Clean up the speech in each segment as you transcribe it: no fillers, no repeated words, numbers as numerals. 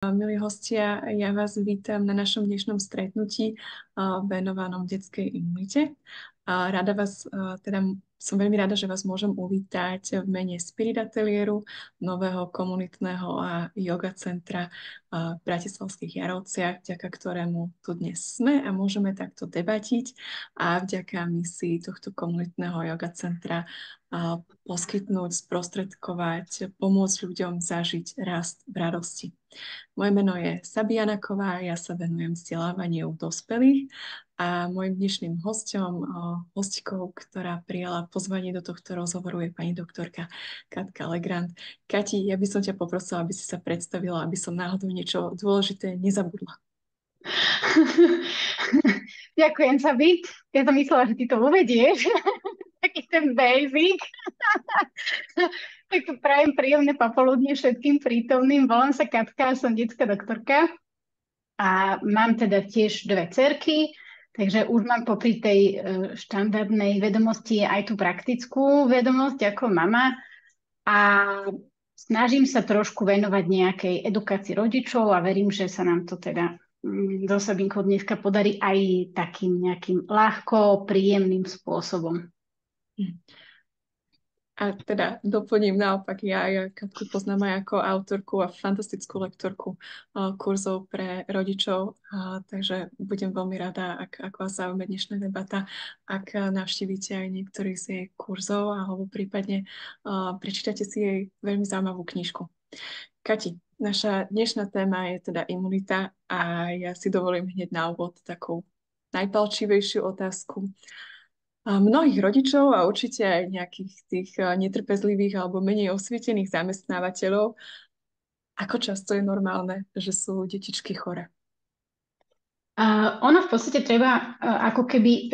Milí hostia, ja vás vítam na našom dnešnom stretnutí venovanom detskej imunite. Rada vás, teda som veľmi rada, že vás môžem uvítať v mene Spirit Ateliéru, nového komunitného a yoga centra v Bratislavských Jarovciach, vďaka ktorému tu dnes sme a môžeme takto debatiť a vďaka misii tohto komunitného yoga centra poskytnúť, sprostredkovať, pomôcť ľuďom zažiť rast v radosti. Moje meno je Sabianaková, ja sa venujem vzdelávaniu dospelých a môjim dnešným hostkou, ktorá prijala pozvanie do tohto rozhovoru je pani doktorka Katka Legrand. Kati, ja by som ťa poprosila, aby si sa predstavila, aby som náhodou niečo dôležité nezabudla. Ďakujem, Sabi. Ja som myslela, že ty to uvedieš. Taký ten basic. Tak prajem príjemné popoludne všetkým prítomným. Volám sa Katka, som detská doktorka a mám teda tiež dve dcerky, takže už mám popri tej štandardnej vedomosti aj tú praktickú vedomosť ako mama a snažím sa trošku venovať nejakej edukácii rodičov a verím, že sa nám to teda so Sabinkou dneska podarí aj takým nejakým ľahko, príjemným spôsobom. A teda doplním naopak, ja Katku poznám aj ako autorku a fantastickú lektorku kurzov pre rodičov, takže budem veľmi rada, ak vás zaujíma dnešná debata, ak navštívite aj niektorý z jej kurzov alebo prípadne prečítate si jej veľmi zaujímavú knižku. Kati, naša dnešná téma je teda imunita a ja si dovolím hneď na úvod takú najpalčivejšiu otázku. Mnohých rodičov a určite aj nejakých tých netrpezlivých alebo menej osvietených zamestnávateľov, ako často je normálne, že sú detičky chore? Ono v podstate treba ako keby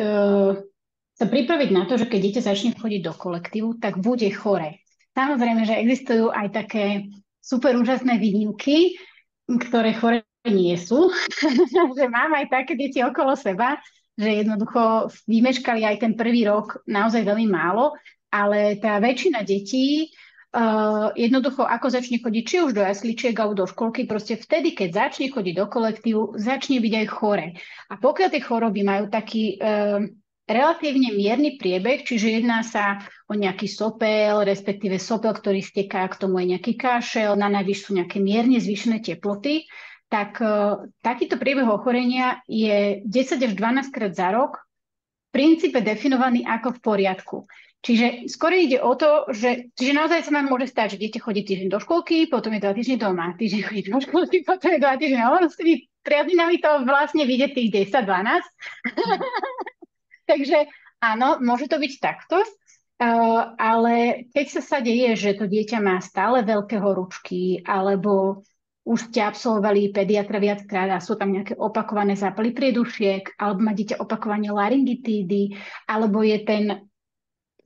sa pripraviť na to, že keď dieťa začne chodiť do kolektívu, tak bude chore. Samozrejme, že existujú aj také super úžasné výnimky, ktoré chore nie sú. Že mám aj také deti okolo seba, že jednoducho vymeškali aj ten prvý rok naozaj veľmi málo, ale tá väčšina detí jednoducho ako začne chodiť či už do jasličiek alebo do školky, proste vtedy, keď začne chodiť do kolektívu, začne byť aj chore. A pokiaľ tie choroby majú taký relatívne mierny priebeh, čiže jedná sa o nejaký sopel, respektíve sopel, ktorý steká, k tomu je nejaký kašel, na najvyš sú nejaké mierne zvýšené teploty, tak takýto priebeh ochorenia je 10 až 12 krát za rok v princípe definovaný ako v poriadku. Čiže skôr ide o to, že naozaj sa nám môže stať, že dieťa chodí týždeň do školky, potom je 2 týždne doma, týždeň chodí do školky, potom je 2 týždne doma, s tými triazinami to vlastne vidieť tých 10-12. Takže áno, môže to byť takto, ale keď sa deje, že to dieťa má stále veľké horúčky, alebo už ste absolvovali pediatra viackrát a sú tam nejaké opakované zápaly priedušiek, alebo má dieťa opakovane laryngitídy, alebo je ten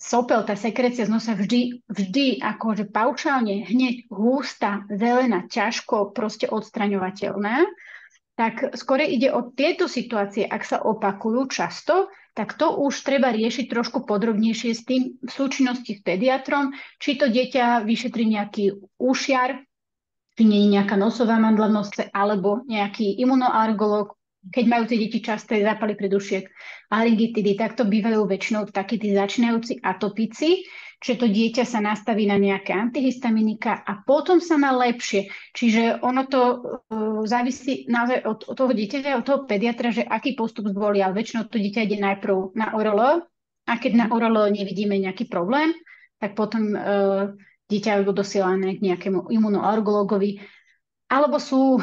sopel, tá sekrécia z nosa vždy akože paušálne, hneď hústa, zelená, ťažko proste odstraňovateľná, tak skôr ide o tieto situácie, ak sa opakujú často, tak to už treba riešiť trošku podrobnejšie s tým v súčinnosti s pediatrom, či to dieťa vyšetrí nejaký úšiar, či nie je nejaká nosová mandla v nose, alebo nejaký imunoalergológ, keď majú tie deti časté zápaly priedušiek, laryngitidy, tak to bývajú väčšinou takí tí začínajúci atopici, že to dieťa sa nastaví na nejaké antihistaminika a potom sa má lepšie. Čiže ono to závisí naozaj od toho dieťaťa, od toho pediatra, že aký postup zvolí, ale väčšinou to dieťa ide najprv na ORL a keď na ORL nevidíme nejaký problém, tak potom dieťa je dosielané k nejakému imunoalergológovi. Alebo sú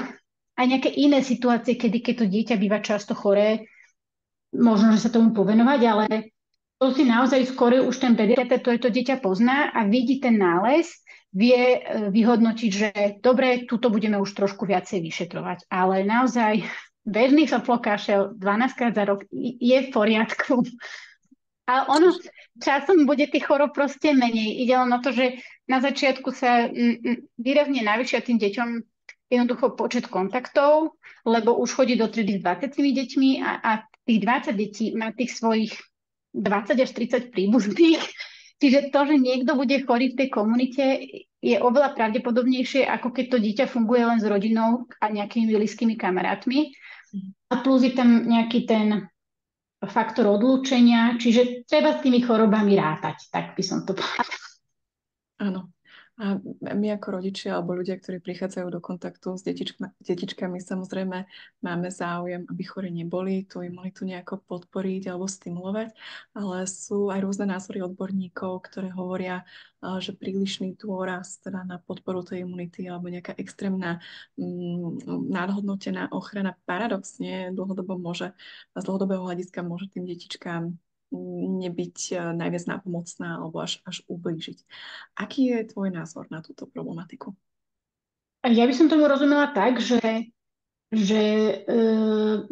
aj nejaké iné situácie, keď to dieťa býva často choré, možno, že sa tomu povenovať, ale to si naozaj skôr už ten pediatr, to dieťa pozná a vidí ten nález, vie vyhodnotiť, že dobre, tuto budeme už trošku viacej vyšetrovať. Ale naozaj bežný soplokašel 12 krát za rok je v poriadku. A ono časom bude tých chorób proste menej. Ide len o to, že na začiatku sa výrazne navýšia tým deťom jednoducho počet kontaktov, lebo už chodí do triedy s 20 deťmi a tých 20 detí má tých svojich 20 až 30 príbuzných. Čiže to, že niekto bude chorý v tej komunite, je oveľa pravdepodobnejšie, ako keď to dieťa funguje len s rodinou a nejakými blízkymi kamarátmi. A plus je tam nejaký ten faktor odlúčenia, čiže treba s tými chorobami rátať, tak by som to povedala. Áno. A my ako rodičia alebo ľudia, ktorí prichádzajú do kontaktu s detičkami, samozrejme máme záujem, aby chore neboli, tú imunitu nejako podporiť alebo stimulovať, ale sú aj rôzne názory odborníkov, ktoré hovoria, že prílišný dôraz teda na podporu tej imunity alebo nejaká extrémna nadhodnotená ochrana paradoxne z dlhodobého hľadiska môže tým detičkám nebyť najviac nápomocná alebo až ublížiť. Aký je tvoj názor na túto problematiku? Ja by som tomu rozumela tak, že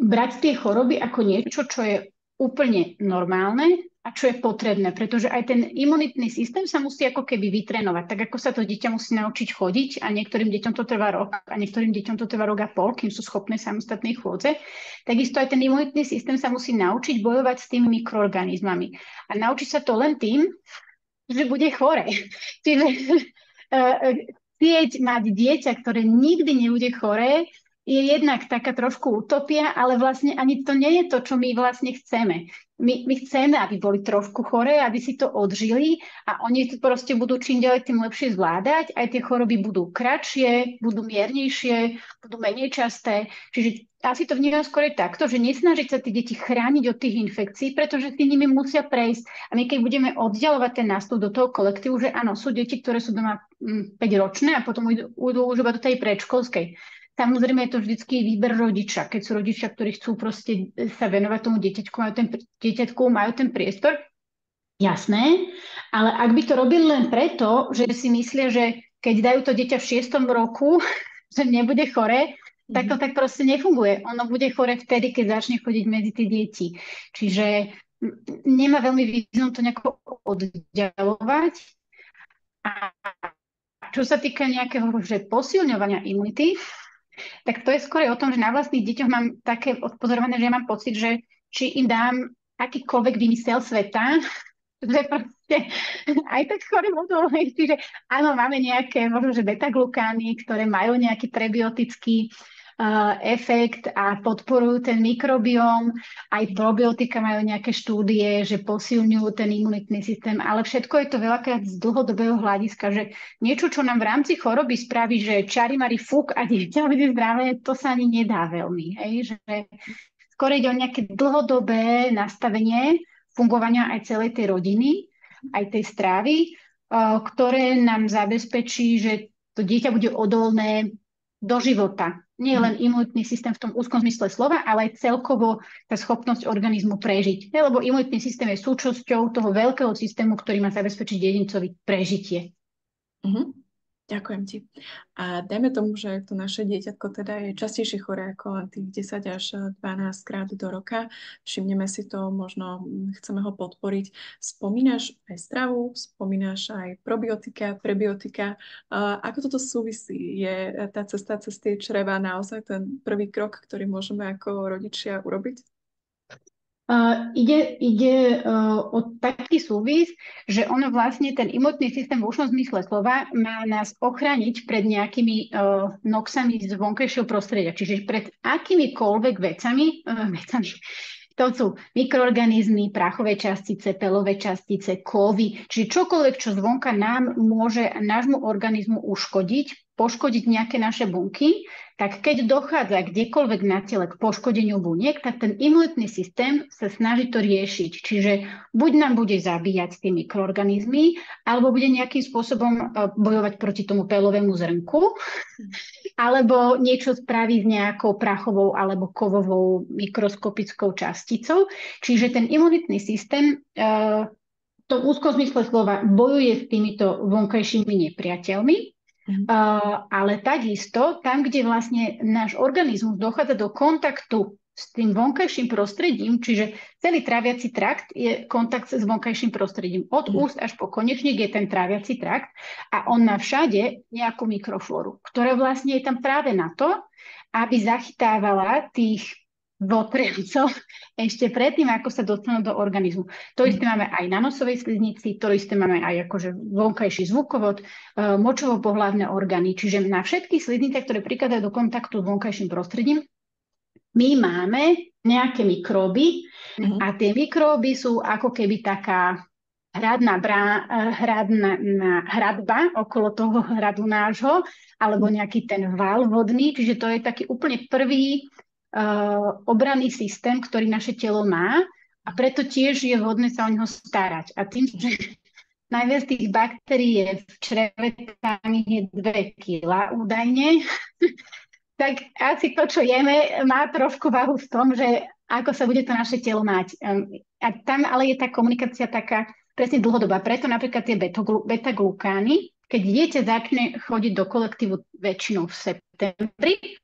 brať tie choroby ako niečo, čo je úplne normálne a čo je potrebné, pretože aj ten imunitný systém sa musí ako keby vytrénovať. Tak ako sa to dieťa musí naučiť chodiť a niektorým deťom to trvá rok a niektorým deťom to trvá rok a pol, kým sú schopné samostatnej chôdze, takisto aj ten imunitný systém sa musí naučiť bojovať s tými mikroorganizmami. A naučiť sa to len tým, že bude chore. Čiže chcieť mať dieťa, ktoré nikdy nebude choré, je jednak taká trošku utopia, ale vlastne ani to nie je to, čo my vlastne chceme. My chceme, aby boli trošku choré, aby si to odžili a oni to proste budú čím ďalej tým lepšie zvládať. Aj tie choroby budú kratšie, budú miernejšie, budú menej časté. Čiže asi to vnímam skôr takto, že nesnažiť sa tie deti chrániť od tých infekcií, pretože si nimi musia prejsť. A my keď budeme oddialovať ten nástup do toho kolektívu, že áno, sú deti, ktoré sú doma 5-ročné a potom idú už iba do tej predškolskej. Samozrejme je to vždycky výber rodiča. Keď sú rodičia, ktorí chcú proste sa venovať tomu dieťatku, majú ten priestor, jasné, ale ak by to robili len preto, že si myslia, že keď dajú to dieťa v 6. roku, že nebude choré, tak to tak proste nefunguje. Ono bude chore vtedy, keď začne chodiť medzi tie deti. Čiže nemá veľmi význam to nejako oddialovať. A čo sa týka nejakého posilňovania imunity, tak to je skôr o tom, že na vlastných deťoch mám také odpozorované, že ja mám pocit, že či im dám akýkoľvek vymysel sveta, že proste aj tak skôr budú. Čiže áno, máme nejaké možno, že beta-glukány, ktoré majú nejaký prebiotický efekt a podporujú ten mikrobióm. Aj probiotika majú nejaké štúdie, že posilňujú ten imunitný systém, ale všetko je to veľakrát z dlhodobého hľadiska, že niečo, čo nám v rámci choroby spraví, že čarimari fúk a dieťa bude zdravé, to sa ani nedá veľmi. Hej? Že skôr ide o nejaké dlhodobé nastavenie fungovania aj celej tej rodiny, aj tej strávy, ktoré nám zabezpečí, že to dieťa bude odolné do života. Nie len imunitný systém v tom úzkom zmysle slova, ale aj celkovo tá schopnosť organizmu prežiť. Lebo imunitný systém je súčasťou toho veľkého systému, ktorý má zabezpečiť jedincovi prežitie. Ďakujem ti. A dajme tomu, že to naše dieťatko teda je častejšie choré ako len tých 10 až 12 krát do roka. Všimneme si to, možno chceme ho podporiť. Spomínaš aj stravu, spomínaš aj probiotika, prebiotika. Ako toto súvisí? Je tá cesta cez tie čreva naozaj ten prvý krok, ktorý môžeme ako rodičia urobiť? Ide o taký súvis, že ono vlastne ten imunitný systém v užšom zmysle slova má nás ochrániť pred nejakými noxami z vonkajšieho prostredia. Čiže pred akýmikoľvek vecami, to sú mikroorganizmy, prachové častice, pelové častice, kovy, čiže čokoľvek, čo zvonka nám môže nášmu organizmu poškodiť nejaké naše bunky, tak keď dochádza kdekoľvek na tele k poškodeniu buniek, tak ten imunitný systém sa snaží to riešiť. Čiže buď nám bude zabíjať tie mikroorganizmy, alebo bude nejakým spôsobom bojovať proti tomu pelovému zrnku, alebo niečo spraví s nejakou prachovou alebo kovovou mikroskopickou časticou. Čiže ten imunitný systém v tom úzkom zmysle slova bojuje s týmito vonkajšími nepriateľmi, ale takisto tam, kde vlastne náš organizmus dochádza do kontaktu s tým vonkajším prostredím, čiže celý tráviaci trakt je kontakt s vonkajším prostredím. Od úst až po konečník je ten tráviaci trakt a on má všade nejakú mikroflóru, ktorá vlastne je tam práve na to, aby zachytávala tých votriacov ešte predtým, ako sa dostanú do organizmu. To isté máme aj na nosovej sliznici, to isté máme aj akože vonkajší zvukovod, močovo-pohlavné orgány. Čiže na všetkých slizniciach, ktoré prikladajú do kontaktu s vonkajším prostredím, my máme nejaké mikróby a tie mikróby sú ako keby taká hradba okolo toho hradu nášho, alebo nejaký ten val vodný, čiže to je taký úplne prvý obranný systém, ktorý naše telo má a preto tiež je vhodné sa o neho starať. A tým, že najviac tých baktérií je v čreve, tam je 2 kg údajne, tak asi to, čo jeme, má trošku váhu v tom, že ako sa bude to naše telo mať. A tam ale je tá komunikácia taká presne dlhodobá. Preto napríklad tie beta-glukány, keď dieťa začne chodiť do kolektívu väčšinou v septembri,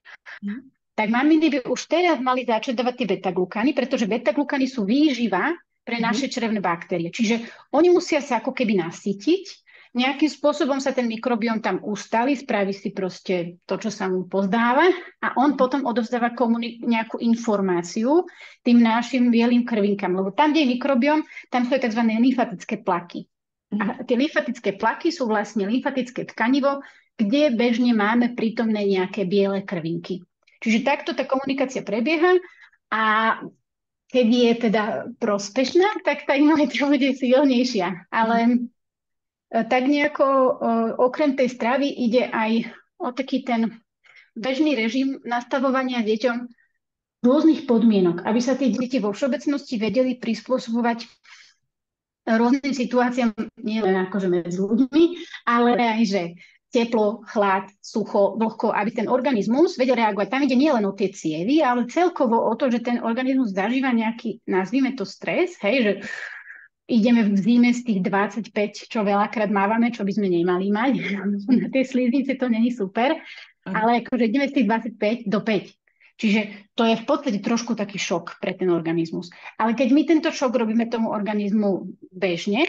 tak maminy by už teraz mali začať dávať tie beta-glukány, pretože beta-glukány sú výživa pre naše črevné baktérie. Čiže oni musia sa ako keby nasytiť, nejakým spôsobom sa ten mikrobióm tam ustáli, spraví si proste to, čo sa mu pozdáva a on potom odovzdáva nejakú informáciu tým našim bielým krvinkám, lebo tam, kde je mikrobióm, tam sú tzv. Lymfatické plaky. A tie lymfatické plaky sú vlastne lymfatické tkanivo, kde bežne máme prítomné nejaké biele krvinky. Čiže takto tá komunikácia prebieha a keď je teda prospešná, tak tá imunita bude silnejšia. Ale tak nejako okrem tej stravy ide aj o taký ten bežný režim nastavovania deťom rôznych podmienok, aby sa tie deti vo všeobecnosti vedeli prispôsobovať rôznym situáciám, nielen akože medzi ľuďmi, ale aj, že teplo, chlad, sucho, vlhko, aby ten organizmus vedel reagovať. Tam ide nielen o tie cievy, ale celkovo o to, že ten organizmus zažíva nejaký, nazvime to stres, hej, že ideme v zime z tých 25, čo veľakrát mávame, čo by sme nemali mať. Na tej sliznici to není super, ale akože ideme z tých 25 do 5. Čiže to je v podstate trošku taký šok pre ten organizmus. Ale keď my tento šok robíme tomu organizmu bežne,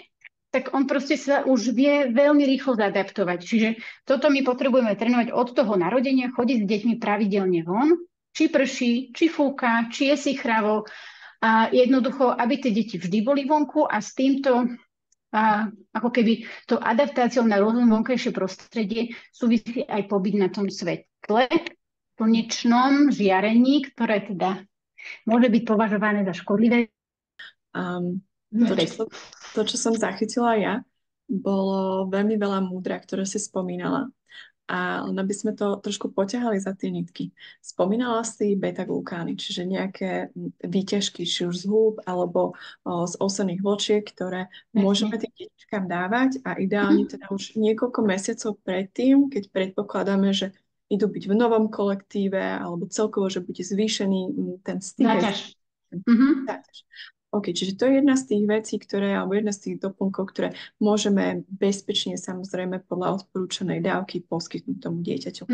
tak on proste sa už vie veľmi rýchlo zaadaptovať. Čiže toto my potrebujeme trénovať od toho narodenia, chodiť s deťmi pravidelne von, či prší, či fúka, či je si chravo, a jednoducho, aby tie deti vždy boli vonku a s týmto ako keby to adaptáciou na rôzne vonkajšie prostredie súvisí aj pobyt na tom svetle, slnečnom žiarení, ktoré teda môže byť považované za škodlivé. To, čo som zachytila ja, bolo veľmi veľa múdra, ktoré si spomínala. A len aby sme to trošku poťahali za tie nitky. Spomínala si beta-glukány, čiže nejaké výťažky, či už z húb alebo z osených vločiek, ktoré môžeme tým detičkám dávať a ideálne teda už niekoľko mesiacov predtým, keď predpokladáme, že idú byť v novom kolektíve alebo celkovo, že bude zvýšený ten styk. Záťaž. OK, čiže to je jedna z tých vecí, alebo jedna z tých doplnkov, ktoré môžeme bezpečne, samozrejme, podľa odporúčanej dávky poskytnúť tomu dieťaťu.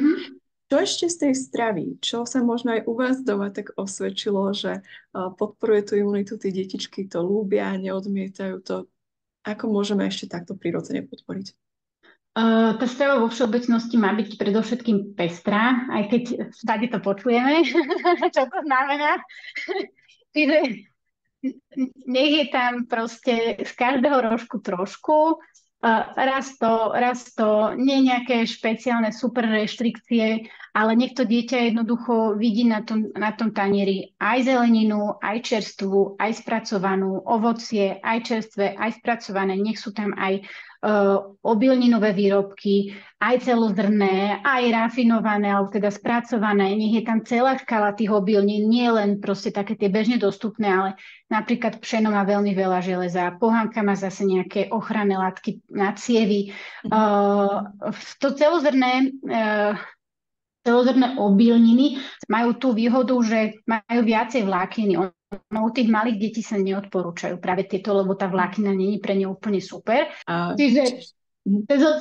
Čo ešte z tej stravy? Čo sa možno aj u vás doma tak osvedčilo, že podporuje tú imunitu, tie detičky to ľúbia, neodmietajú to? Ako môžeme ešte takto prirodzene podporiť? Tá strava vo všeobecnosti má byť predovšetkým pestrá, aj keď stále to počujeme, čo to znamená. Čiže nech je tam proste z každého rožku trošku, raz to, nie nejaké špeciálne super reštrikcie, ale nech to dieťa jednoducho vidí na tom tanieri aj zeleninu, aj čerstvú, aj spracovanú, ovocie, aj čerstvé, aj spracované, nech sú tam aj obilninové výrobky, aj celozrné, aj rafinované, alebo teda spracované. Nech je tam celá škála tých obilnín, nie len proste také tie bežne dostupné, ale napríklad pšeno má veľmi veľa železa, pohánka má zase nejaké ochranné látky na cievy. To celozrné obilniny majú tú výhodu, že majú viacej vlákniny. U tých malých detí sa neodporúčajú práve tieto, lebo tá vláknina nie je pre ne úplne super. Čiže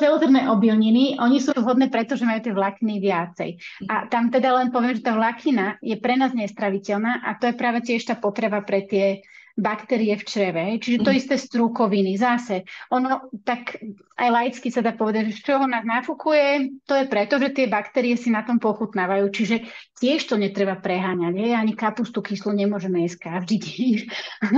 celozrné obilniny, oni sú vhodné, pretože majú tie vlákniny viacej. A tam teda len poviem, že tá vláknina je pre nás nestraviteľná a to je práve tiež tá potreba pre tie baktérie v čreve. Čiže to isté strukoviny. Zase, ono tak aj laicky sa dá povedať, že čo ho nás nafúkuje, to je preto, že tie baktérie si na tom pochutnávajú. Čiže tiež to netreba preháňať. Ani kapustu kyslú nemôžeme jesť každý deň,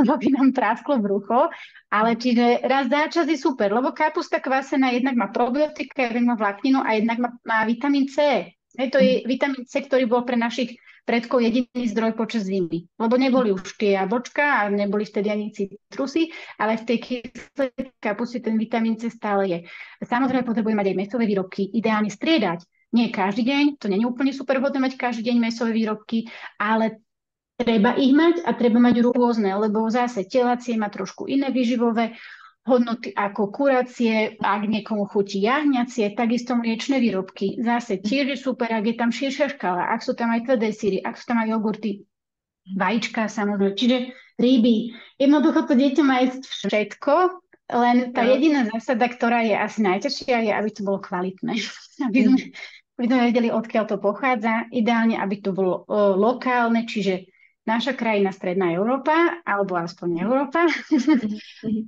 lebo by nám prásklo brucho. Ale čiže raz za čas je super, lebo kapusta kvasená jednak má probiotika, jednak má vlákninu a jednak má vitamín C. To je vitamín C, ktorý bol pre našich predkov jediný zdroj počas zimy. Lebo neboli už tie jablčka a neboli vtedy ani citrusy, ale v tej kyslej kapuste ten vitamín C stále je. Samozrejme potrebujeme mať aj mäsové výrobky, ideálne striedať. Nie každý deň, to nie je úplne super vhodné mať každý deň mäsové výrobky, ale treba ich mať a treba mať rôzne, lebo zase telacie má trošku iné výživové hodnoty ako kuracie, ak niekomu chutí jahňacie, takisto mliečne výrobky. Zase tiež je super, ak je tam širšia škála, ak sú tam aj tvrdé syry, ak sú tam aj jogurty, vajíčka samozrejme, čiže ryby. Jednoducho to dieťa má jesť všetko, len tá jediná zásada, ktorá je asi najťažšia, je, aby to bolo kvalitné. Aby sme vedeli, odkiaľ to pochádza. Ideálne, aby to bolo lokálne, čiže naša krajina, Stredná Európa, alebo aspoň Európa.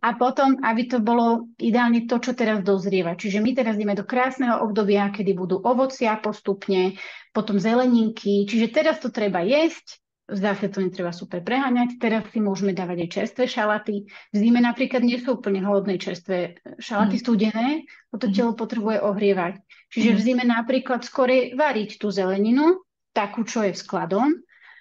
A potom, aby to bolo ideálne to, čo teraz dozrieva. Čiže my teraz ideme do krásneho obdobia, kedy budú ovocia postupne, potom zeleninky. Čiže teraz to treba jesť, zase to netreba super preháňať. Teraz si môžeme dávať aj čerstvé šalaty. V zime napríklad nie sú úplne hodné čerstvé šalaty studené, to telo potrebuje ohrievať. Čiže v zime napríklad skorej variť tú zeleninu, takú, čo je v skladom,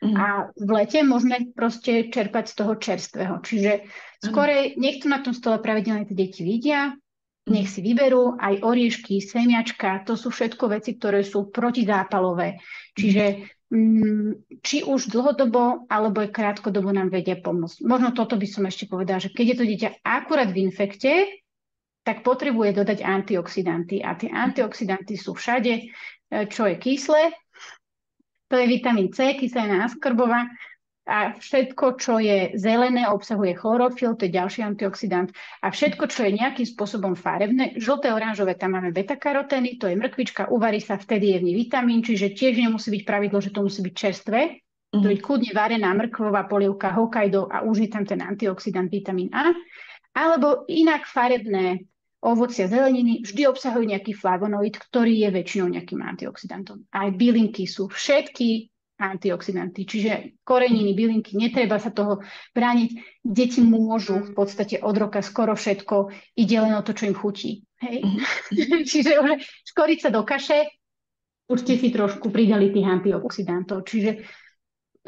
a v lete môžeme proste čerpať z toho čerstvého. Čiže skorej nech to na tom stole pravidelne tie deti vidia, nech si vyberú aj oriešky, semiačka, to sú všetko veci, ktoré sú protizápalové. Čiže či už dlhodobo, alebo aj krátkodobo nám vedia pomôcť. Možno toto by som ešte povedala, že keď je to dieťa akurát v infekte, tak potrebuje dodať antioxidanty. A tie antioxidanty sú všade, čo je kyslé, to je vitamín C, kyselina askorbová a všetko, čo je zelené, obsahuje chlorofil, to je ďalší antioxidant a všetko, čo je nejakým spôsobom farebné, žlté, oranžové, tam máme beta-karotény, to je mrkvička, uvarí sa, vtedy je v nej vitamín, čiže tiež nemusí byť pravidlo, že to musí byť čerstvé, to je kľudne varená mrkvová polievka Hokkaido a už je tam ten antioxidant vitamín A, alebo inak farebné ovocia, zeleniny vždy obsahujú nejaký flavonoid, ktorý je väčšinou nejakým antioxidantom. Aj bylinky sú všetky antioxidanty, čiže koreniny, bylinky, netreba sa toho brániť. Deti môžu v podstate od roka skoro všetko, ide len o to, čo im chutí. Hej? Čiže škorica do kaše, už ste si trošku pridali tých antioxidantov. Čiže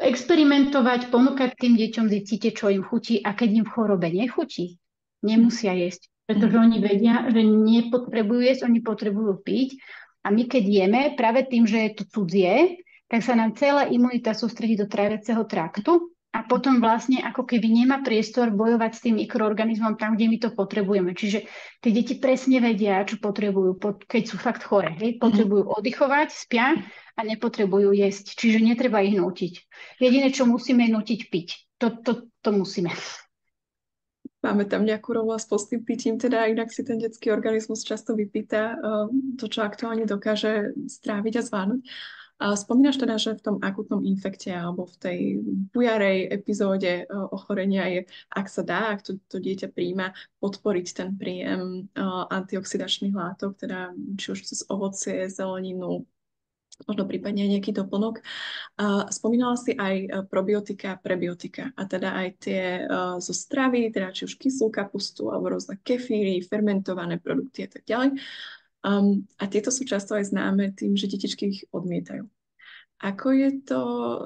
experimentovať, ponúkať tým deťom, zistíte, čo im chutí a keď im v chorobe nechutí, nemusia jesť. Pretože oni vedia, že nepotrebujú jesť, oni potrebujú piť. A my keď jeme, práve tým, že je to cudzie, tak sa nám celá imunita sústredí do tráviaceho traktu a potom vlastne ako keby nemá priestor bojovať s tým mikroorganizmom tam, kde my to potrebujeme. Čiže tie deti presne vedia, čo potrebujú, keď sú fakt chore. Hej? Potrebujú oddychovať, spia a nepotrebujú jesť. Čiže netreba ich nútiť. Jediné, čo musíme, je nútiť piť. To musíme. Máme tam nejakú rovnosť s tým pitím, teda inak si ten detský organizmus často vypýta to, čo aktuálne dokáže stráviť a zvládnuť. Spomínaš teda, že v tom akutnom infekte alebo v tej bujarej epizóde ochorenia je, ak sa dá, ak to dieťa príjma, podporiť ten príjem antioxidačných látok, teda či už cez ovocie, zeleninu, možno prípadne aj nejaký doplnok. Spomínala si aj probiotika, prebiotika a teda aj tie zo stravy, teda či už kyslú kapustu alebo rôzne kefíry, fermentované produkty a tak ďalej. A tieto sú často aj známe tým, že detičky ich odmietajú. Ako je to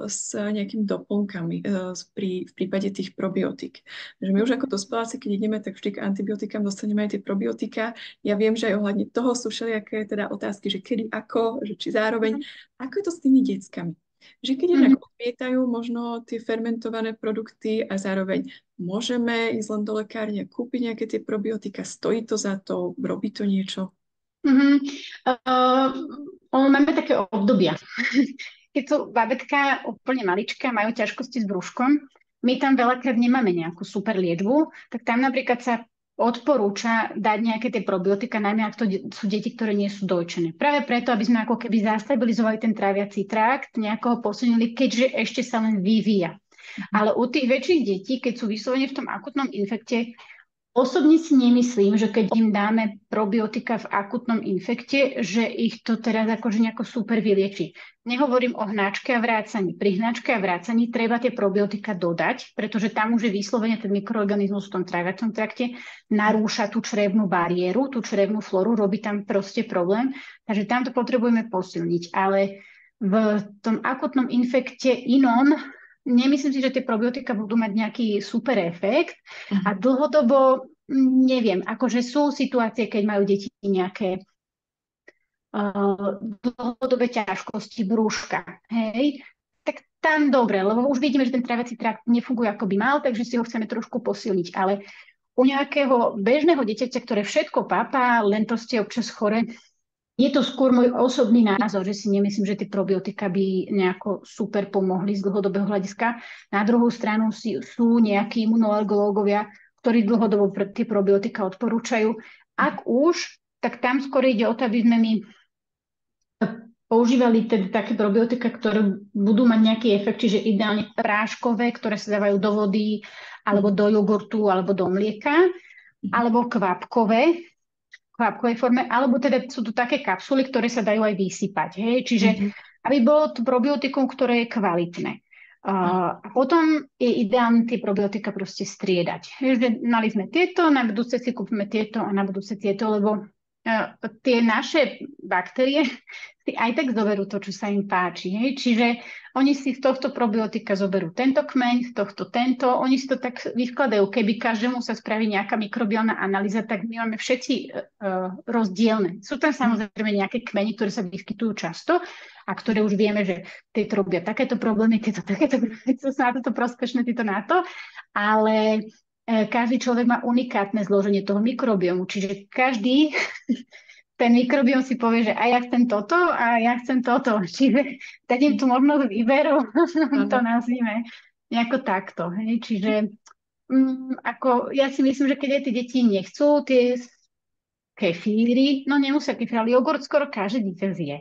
s nejakými doplnkami v prípade tých probiotík? Že my už ako dospeláci, keď ideme, tak vždy k antibiotikám dostaneme aj tie probiotika. Ja viem, že aj ohľadne toho sú všelijaké teda otázky, že kedy, ako, že či zároveň. Ako je to s tými deckami? Že keď jednak odmietajú možno tie fermentované produkty a zároveň môžeme ísť len do lekárne a kúpiť nejaké tie probiotika, stojí to za to, robí to niečo? Máme také obdobia. Keď sú babetka úplne maličká, majú ťažkosti s brúškom, my tam veľakrát nemáme nejakú super liečbu, tak tam napríklad sa odporúča dať nejaké tie probiotika, najmä ak to sú deti, ktoré nie sú dojčené. Práve preto, aby sme ako keby zastabilizovali ten tráviací trakt, nejako ho posunuli, keďže ešte sa len vyvíja. Ale u tých väčších detí, keď sú vyslovene v tom akutnom infekte, osobne si nemyslím, že keď im dáme probiotika v akutnom infekte, že ich to teraz akože nejako super vylieči. Nehovorím o hnačke a vrácaní. Pri hnačke a vrácaní treba tie probiotika dodať, pretože tam už je vyslovene ten mikroorganizmus v tom tráviacom trakte, narúša tú črevnú bariéru, tú črevnú floru, robí tam proste problém. Takže tam to potrebujeme posilniť. Ale v tom akutnom infekte inom nemyslím si, že tie probiotika budú mať nejaký super efekt a dlhodobo neviem, akože sú situácie, keď majú deti nejaké dlhodobé ťažkosti, brúška, hej, tak tam dobre, lebo už vidíme, že ten tráviaci trakt nefunguje ako by mal, takže si ho chceme trošku posilniť, ale u nejakého bežného dieťaťa, ktoré všetko papá, len proste občas chore, je to skôr môj osobný názor, že si nemyslím, že tie probiotika by nejako super pomohli z dlhodobého hľadiska. Na druhú stranu sú nejakí imunoalergológovia, ktorí dlhodobo tie probiotika odporúčajú. Ak už, tak tam skôr ide o to, aby sme my používali teda také probiotika, ktoré budú mať nejaký efekt, čiže ideálne práškové, ktoré sa dávajú do vody, alebo do jogurtu, alebo do mlieka, alebo kvapkové, kvapkovej forme, alebo teda sú tu také kapsuly, ktoré sa dajú aj vysypať. Hej? Čiže aby bolo to probiotikum, ktoré je kvalitné. A potom je ideálne tie probiotika proste striedať. Že mali sme tieto, na budúce si kúpime tieto a na budúce tieto, lebo tie naše baktérie si aj tak zoberú to, čo sa im páči. Hej? Čiže oni si z tohto probiotika zoberú tento kmeň, z tohto tento, oni si to tak vyskladajú. Keby každému sa spraví nejaká mikrobiálna analýza, tak my máme všetci rozdielne. Sú tam samozrejme nejaké kmene, ktoré sa vyskytujú často a ktoré už vieme, že tieto robia takéto problémy, tieto takéto problémy, sú na toto prospešné, tieto na to, ale každý človek má unikátne zloženie toho mikrobiomu, čiže každý ten mikrobiom si povie, že a ja chcem toto a ja chcem toto. Čiže dať im tu možnosť výberu, to nazvime nejako takto. Hej? Čiže ako, ja si myslím, že keď aj tie deti nechcú tie kefíry, no nemusia kefíry, ale jogurt skoro každý dieťa zje.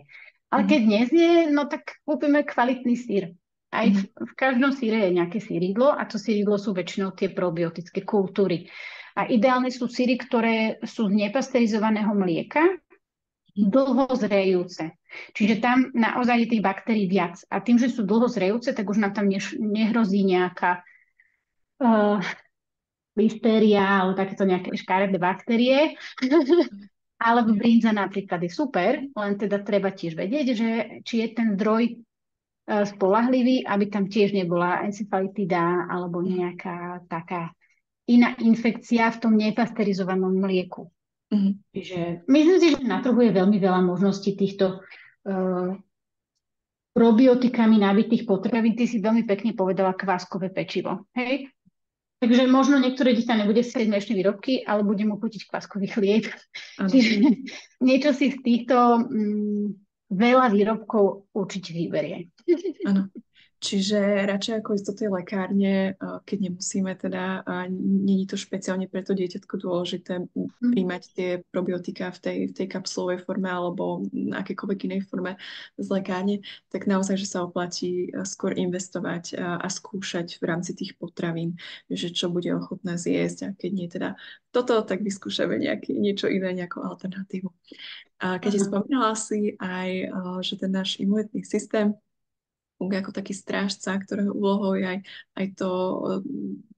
Ale keď nezie, no tak kúpime kvalitný syr. Aj v každom síre je nejaké síridlo a to síridlo sú väčšinou tie probiotické kultúry. A ideálne sú síry, ktoré sú z nepasterizovaného mlieka, dlho zrejúce. Čiže tam naozaj je tých baktérií viac. A tým, že sú dlho zrejúce, tak už nám tam nehrozí nejaká listéria alebo takéto nejaké škaredé baktérie. Alebo brinza napríklad je super, len teda treba tiež vedieť, že či je ten zdroj spolahlivý, aby tam tiež nebola encefalitida alebo nejaká taká iná infekcia v tom nepasterizovanom mlieku. Čiže myslím si, že na trhu je veľmi veľa možností týchto probiotikami nabitých potravín. Ty si veľmi pekne povedala kváskové pečivo. Hej? Takže možno niektoré dieťa nebude chcieť mliečne výrobky, ale bude mu chutiť kváskový chlieb. Čiže niečo si z týchto veľa výrobkov určite vyberie. Áno. Čiže radšej ako ísť do tej lekárne, keď nemusíme teda, nie je to špeciálne pre to dieťatko dôležité príjmať tie probiotika v tej kapsulovej forme alebo akékoľvek inej forme z lekárne, tak naozaj, že sa oplatí skôr investovať a skúšať v rámci tých potravín, že čo bude ochotné zjesť a keď nie teda toto, tak vyskúšame niečo iné, nejakú alternatívu. A keď spomínala si aj, že ten náš imunitný systém funguje ako taký strážca, ktorého úlohou je aj to,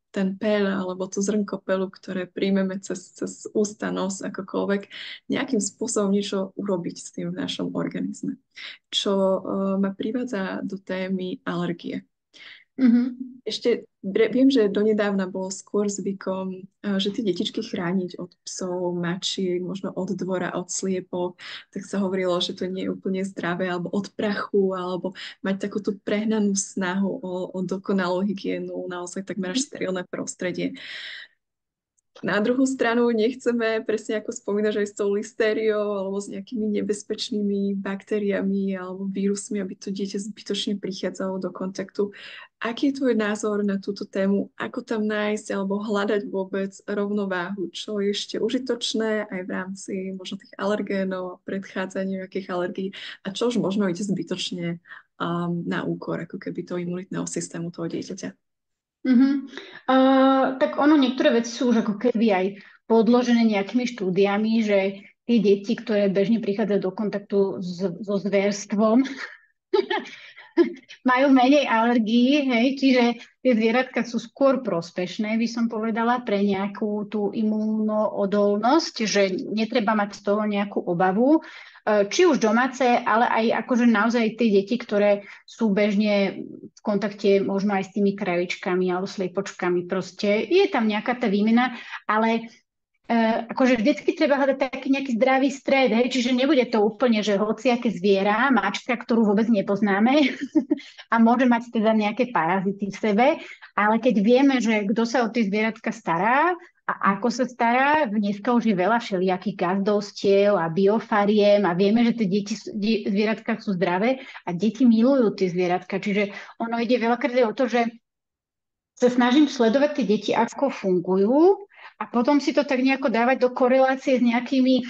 ten peľ alebo to zrnko peľu, ktoré príjmeme cez ústa, nos, akokoľvek, nejakým spôsobom niečo urobiť s tým v našom organizme. Čo ma privádza do témy alergie. Ešte viem, že donedávna bolo skôr zvykom, že tie detičky chrániť od psov, mačiek, možno od dvora, od sliepok, tak sa hovorilo, že to nie je úplne zdravé, alebo od prachu, alebo mať takúto prehnanú snahu o dokonalú hygienu, naozaj takmer až sterilné prostredie. Na druhú stranu nechceme, presne ako spomínaš, aj s tou listériou alebo s nejakými nebezpečnými baktériami alebo vírusmi, aby to dieťa zbytočne prichádzalo do kontaktu. Aký je tvoj názor na túto tému? Ako tam nájsť alebo hľadať vôbec rovnováhu? Čo je ešte užitočné aj v rámci možno tých alergénov, predchádzania nejakých alergií a čo už možno ide zbytočne na úkor ako keby toho imunitného systému toho dieťaťa? Mhm. Tak ono, niektoré veci sú už ako keby aj podložené nejakými štúdiami, že tie deti, ktoré bežne prichádzajú do kontaktu so zverstvom, majú menej alergií, hej, čiže tie zvieratka sú skôr prospešné, by som povedala, pre nejakú tú imunoodolnosť, že netreba mať z toho nejakú obavu. Či už domáce, ale aj akože naozaj tie deti, ktoré sú bežne v kontakte možno aj s tými kravičkami alebo sliepočkami, proste je tam nejaká tá výmena, ale akože vždycky treba hľadať taký nejaký zdravý stred, hej? Čiže nebude to úplne, že hociaké zviera, mačka, ktorú vôbec nepoznáme a môže mať teda nejaké parazity v sebe, ale keď vieme, že kto sa o tie zvieratka stará a ako sa stará, dneska už je veľa všelijakých gazdovstiev a biofariem a vieme, že tie zvieratka sú zdravé a deti milujú tie zvieratka, čiže ono ide veľakrát o to, že sa snažím sledovať tie deti, ako fungujú a potom si to tak nejako dávať do korelácie s nejakými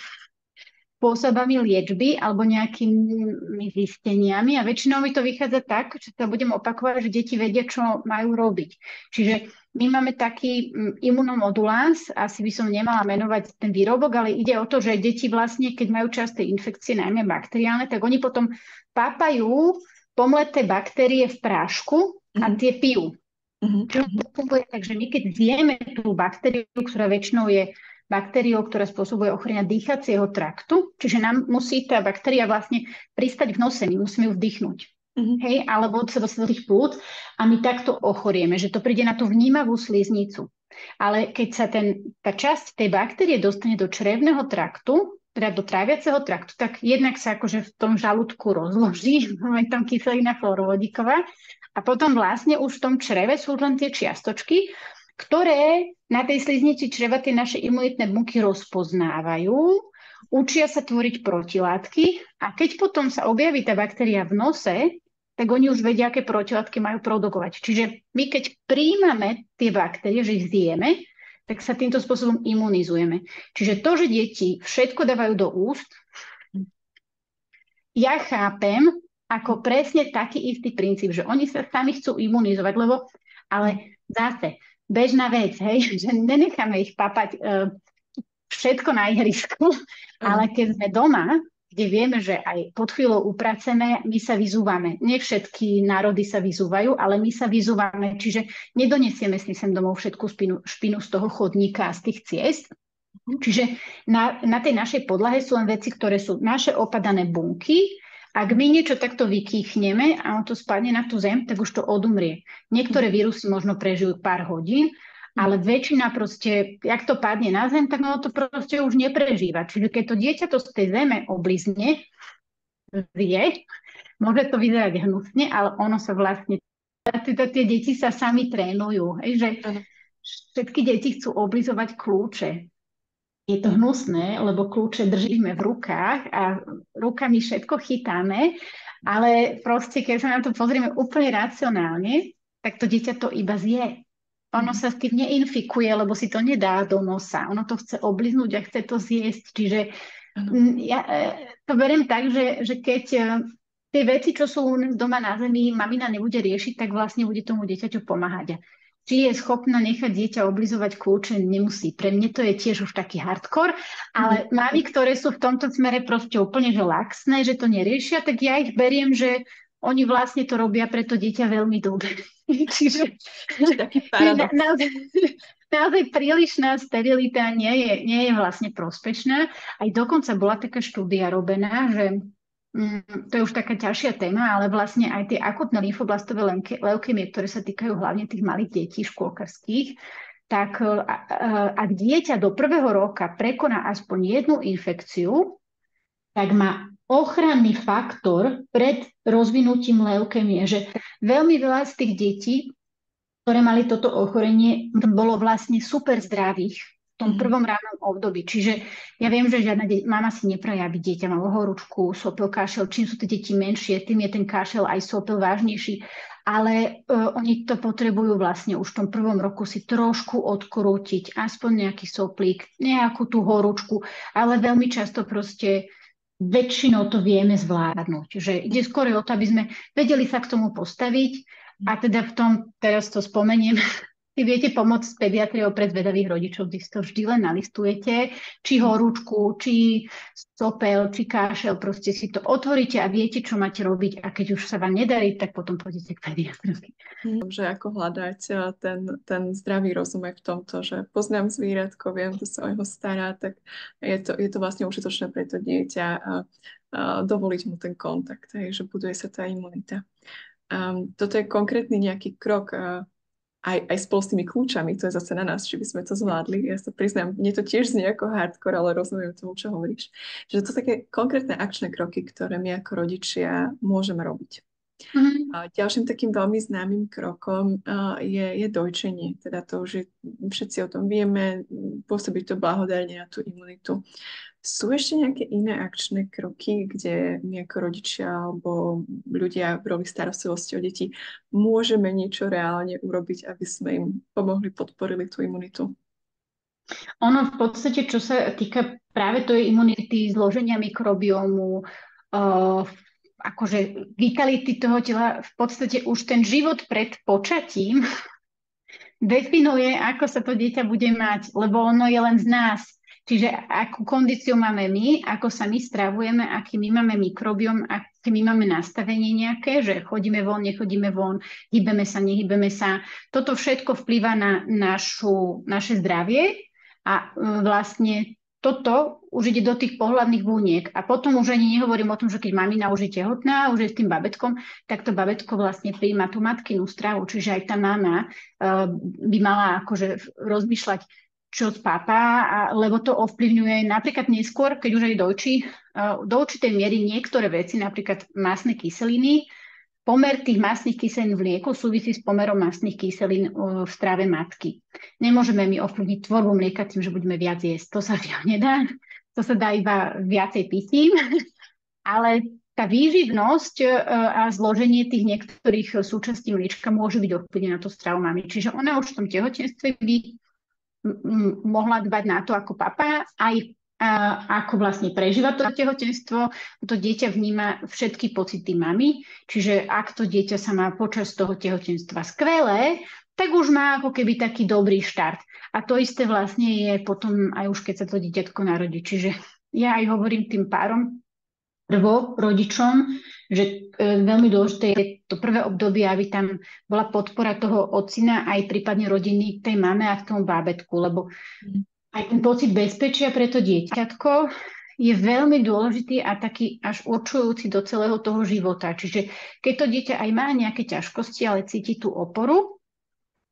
spôsobami liečby alebo nejakými zisteniami a väčšinou mi to vychádza tak, že sa budem opakovať, že deti vedia, čo majú robiť. Čiže my máme taký imunomoduláns, asi by som nemala menovať ten výrobok, ale ide o to, že deti vlastne, keď majú časté infekcie, najmä bakteriálne, tak oni potom pápajú pomleté baktérie v prášku a Mhm. tie pijú. Mhm. Čo Mhm. funguje? Takže my keď zjeme tú baktériu, ktorá väčšinou je baktériou, ktorá spôsobuje ochorenia dýchacieho traktu, čiže nám musí tá baktéria vlastne pristať v nose, my musíme ju vdychnúť. Mhm. Hej, alebo sa dostať do tých plúc a my takto ochorieme, že to príde na tú vnímavú sliznicu. Ale keď sa tá časť tej baktérie dostane do črevného traktu, teda do tráviaceho traktu, tak jednak sa akože v tom žalúdku rozloží, máme tam kyselina fluorovodíková a potom vlastne už v tom čreve sú len tie čiastočky, ktoré na tej sliznici čreva tie naše imunitné bunky rozpoznávajú, učia sa tvoriť protilátky a keď potom sa objaví tá baktéria v nose, tak oni už vedia, aké protilátky majú produkovať. Čiže my keď príjmame tie baktérie, že ich zjeme, tak sa týmto spôsobom imunizujeme. Čiže to, že deti všetko dávajú do úst, ja chápem ako presne taký istý princíp, že oni sa sami chcú imunizovať, lebo ale zase bežná vec, hej, že nenecháme ich papať všetko na ihrisku, Áno. ale keď sme doma, kde vieme, že aj pod chvíľou upraceme, my sa vyzúvame. Nie všetky národy sa vyzúvajú, ale my sa vyzúvame, čiže nedonesieme si sem domov všetku špinu z toho chodníka a z tých ciest. Mhm. Čiže na tej našej podlahe sú len veci, ktoré sú naše opadané bunky. Ak my niečo takto vykýchneme a on to spadne na tú zem, tak už to odumrie. Niektoré vírusy možno prežijú pár hodín, ale väčšina proste, jak to padne na zem, tak ono to proste už neprežíva. Čiže keď to dieťa to z tej zeme oblizne, vie, môže to vyzerať hnusne, ale ono sa vlastne, tie deti sa sami trénujú, hej, že Áno. všetky deti chcú oblizovať kľúče. Je to hnusné, lebo kľúče držíme v rukách a rukami všetko chytáme, ale proste, keď sa na to pozrieme úplne racionálne, tak to dieťa to iba zje. Ono Mhm. sa s tým neinfikuje, lebo si to nedá do nosa. Ono to chce obliznúť a chce to zjesť. Čiže Áno. ja to beriem tak, že keď tie veci, čo sú u nás doma na zemi, mamina nebude riešiť, tak vlastne bude tomu dieťaťu pomáhať. Či je schopná nechať dieťa oblizovať kľúče, nemusí. Pre mňa to je tiež už taký hardcore, ale Mhm. mami, ktoré sú v tomto smere proste úplne že laxné, že to neriešia, tak ja ich beriem, že oni vlastne to robia pre to dieťa veľmi dobre. Čiže Taký paradox. naozaj prílišná sterilita nie je vlastne prospešná. Aj dokonca bola taká štúdia robená, že to je už taká ťažšia téma, ale vlastne aj tie akutné lymfoblastové leukémie, ktoré sa týkajú hlavne tých malých detí škôlkarských, tak ak dieťa do 1. roka prekoná aspoň jednu infekciu, tak má ochranný faktor pred rozvinutím leukémie, že veľmi veľa z tých detí, ktoré mali toto ochorenie, bolo vlastne super zdravých v tom Mhm. prvom rannom období. Čiže ja viem, že žiadna mama si nepraje, aby dieťa malo horúčku, sopel, kašel. Čím sú tie deti menšie, tým je ten kašel aj sopel vážnejší. Ale oni to potrebujú vlastne už v tom 1. roku si trošku odkrútiť, aspoň nejaký soplík, nejakú tú horúčku, ale veľmi často proste väčšinou to vieme zvládnuť. Že ide skôr o to, aby sme vedeli sa k tomu postaviť a teda v tom, teraz to spomeniem, si viete pomôcť s pediatriou pre zvedavých rodičov, kde si to vždy len nalistujete, či horúčku, či sopel, či kašel, proste si to otvoríte a viete, čo máte robiť a keď už sa vám nedarí, tak potom pôjdete k pediatrovi. Že ako hľadať ten zdravý rozum aj v tomto, že poznám zvieratko, viem, kto sa o neho stará, tak je to vlastne užitočné pre to dieťa a dovoliť mu ten kontakt, že buduje sa tá imunita. Toto je konkrétny nejaký krok aj spolu s tými kľúčami, to je zase na nás, či by sme to zvládli. Ja sa priznám, mne to tiež znie ako hardcore, ale rozumiem tomu, čo hovoríš. Že to sú také konkrétne akčné kroky, ktoré my ako rodičia môžeme robiť. A ďalším takým veľmi známym krokom je dojčenie. Teda to už všetci o tom vieme, pôsobí to blahodárne na tú imunitu. Sú ešte nejaké iné akčné kroky, kde my ako rodičia alebo ľudia v roli starostlivosti o deti môžeme niečo reálne urobiť, aby sme im pomohli, podporili tú imunitu? Ono v podstate, čo sa týka práve tej imunity, zloženia mikrobiomu, akože vitality toho tela, v podstate už ten život pred počatím definuje, ako sa to dieťa bude mať, lebo ono je len z nás. Čiže akú kondíciu máme my, ako sa my stravujeme, aký my máme mikrobiom, aké my máme nastavenie nejaké, že chodíme von, nechodíme von, hýbeme sa, nehýbeme sa. Toto všetko vplýva na naše zdravie a vlastne toto už ide do tých pohlavných buniek. A potom už ani nehovorím o tom, že keď mamina už je tehotná, už je s tým babetkom, tak to babetko vlastne prijíma tú matkinu stravu. Čiže aj tá mama by mala akože rozmýšľať, čo spápa, lebo to ovplyvňuje napríklad neskôr, keď už aj dojčí, do určitej miery niektoré veci, napríklad mastné kyseliny. Pomer tých mastných kyselín v mlieku súvisí s pomerom mastných kyselín v strave matky. Nemôžeme my ovplyvniť tvorbu mlieka tým, že budeme viac jesť. To sa nedá. To sa dá iba viacej pitím. Ale tá výživnosť a zloženie tých niektorých súčastí mliečka môže byť ovplyvnené na to stravu mamy. Čiže ona už v tom tehotenstve by mohla dbať na to ako papa, aj ako vlastne prežíva to tehotenstvo. To dieťa vníma všetky pocity mamy, čiže ak to dieťa sa má počas toho tehotenstva skvelé, tak už má ako keby taký dobrý štart. A to isté vlastne je potom aj už keď sa to dieťatko narodí. Čiže ja aj hovorím tým párom, rodičom, že veľmi dôležité je to prvé obdobie, aby tam bola podpora toho otcina aj prípadne rodiny k tej mame a k tomu bábätku, lebo aj ten pocit bezpečia pre to dieťatko je veľmi dôležitý a taký až určujúci do celého toho života. Čiže keď to dieťa aj má nejaké ťažkosti, ale cíti tú oporu,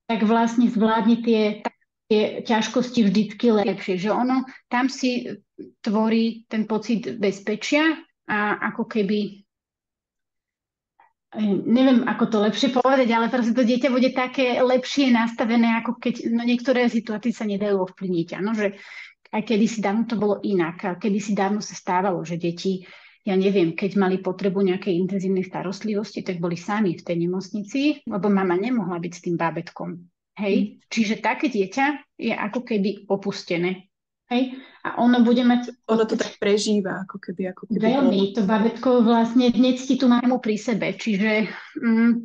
tak vlastne zvládne tie ťažkosti vždycky lepšie. Že ono tam si tvorí ten pocit bezpečia a ako keby, neviem, ako to lepšie povedať, ale proste to dieťa bude také lepšie nastavené, ako keď niektoré situácie sa nedajú ovplyvniť. Áno, že aj kedysi dávno to bolo inak. A kedysi dávno sa stávalo, že deti, ja neviem, keď mali potrebu nejakej intenzívnej starostlivosti, tak boli sami v tej nemocnici, lebo mama nemohla byť s tým bábätkom. Hej? Čiže také dieťa je ako keby opustené. Hej? A ono bude mať... Ono to tak prežíva, ako keby veľmi, to babetko vlastne nectí tú mamu pri sebe, čiže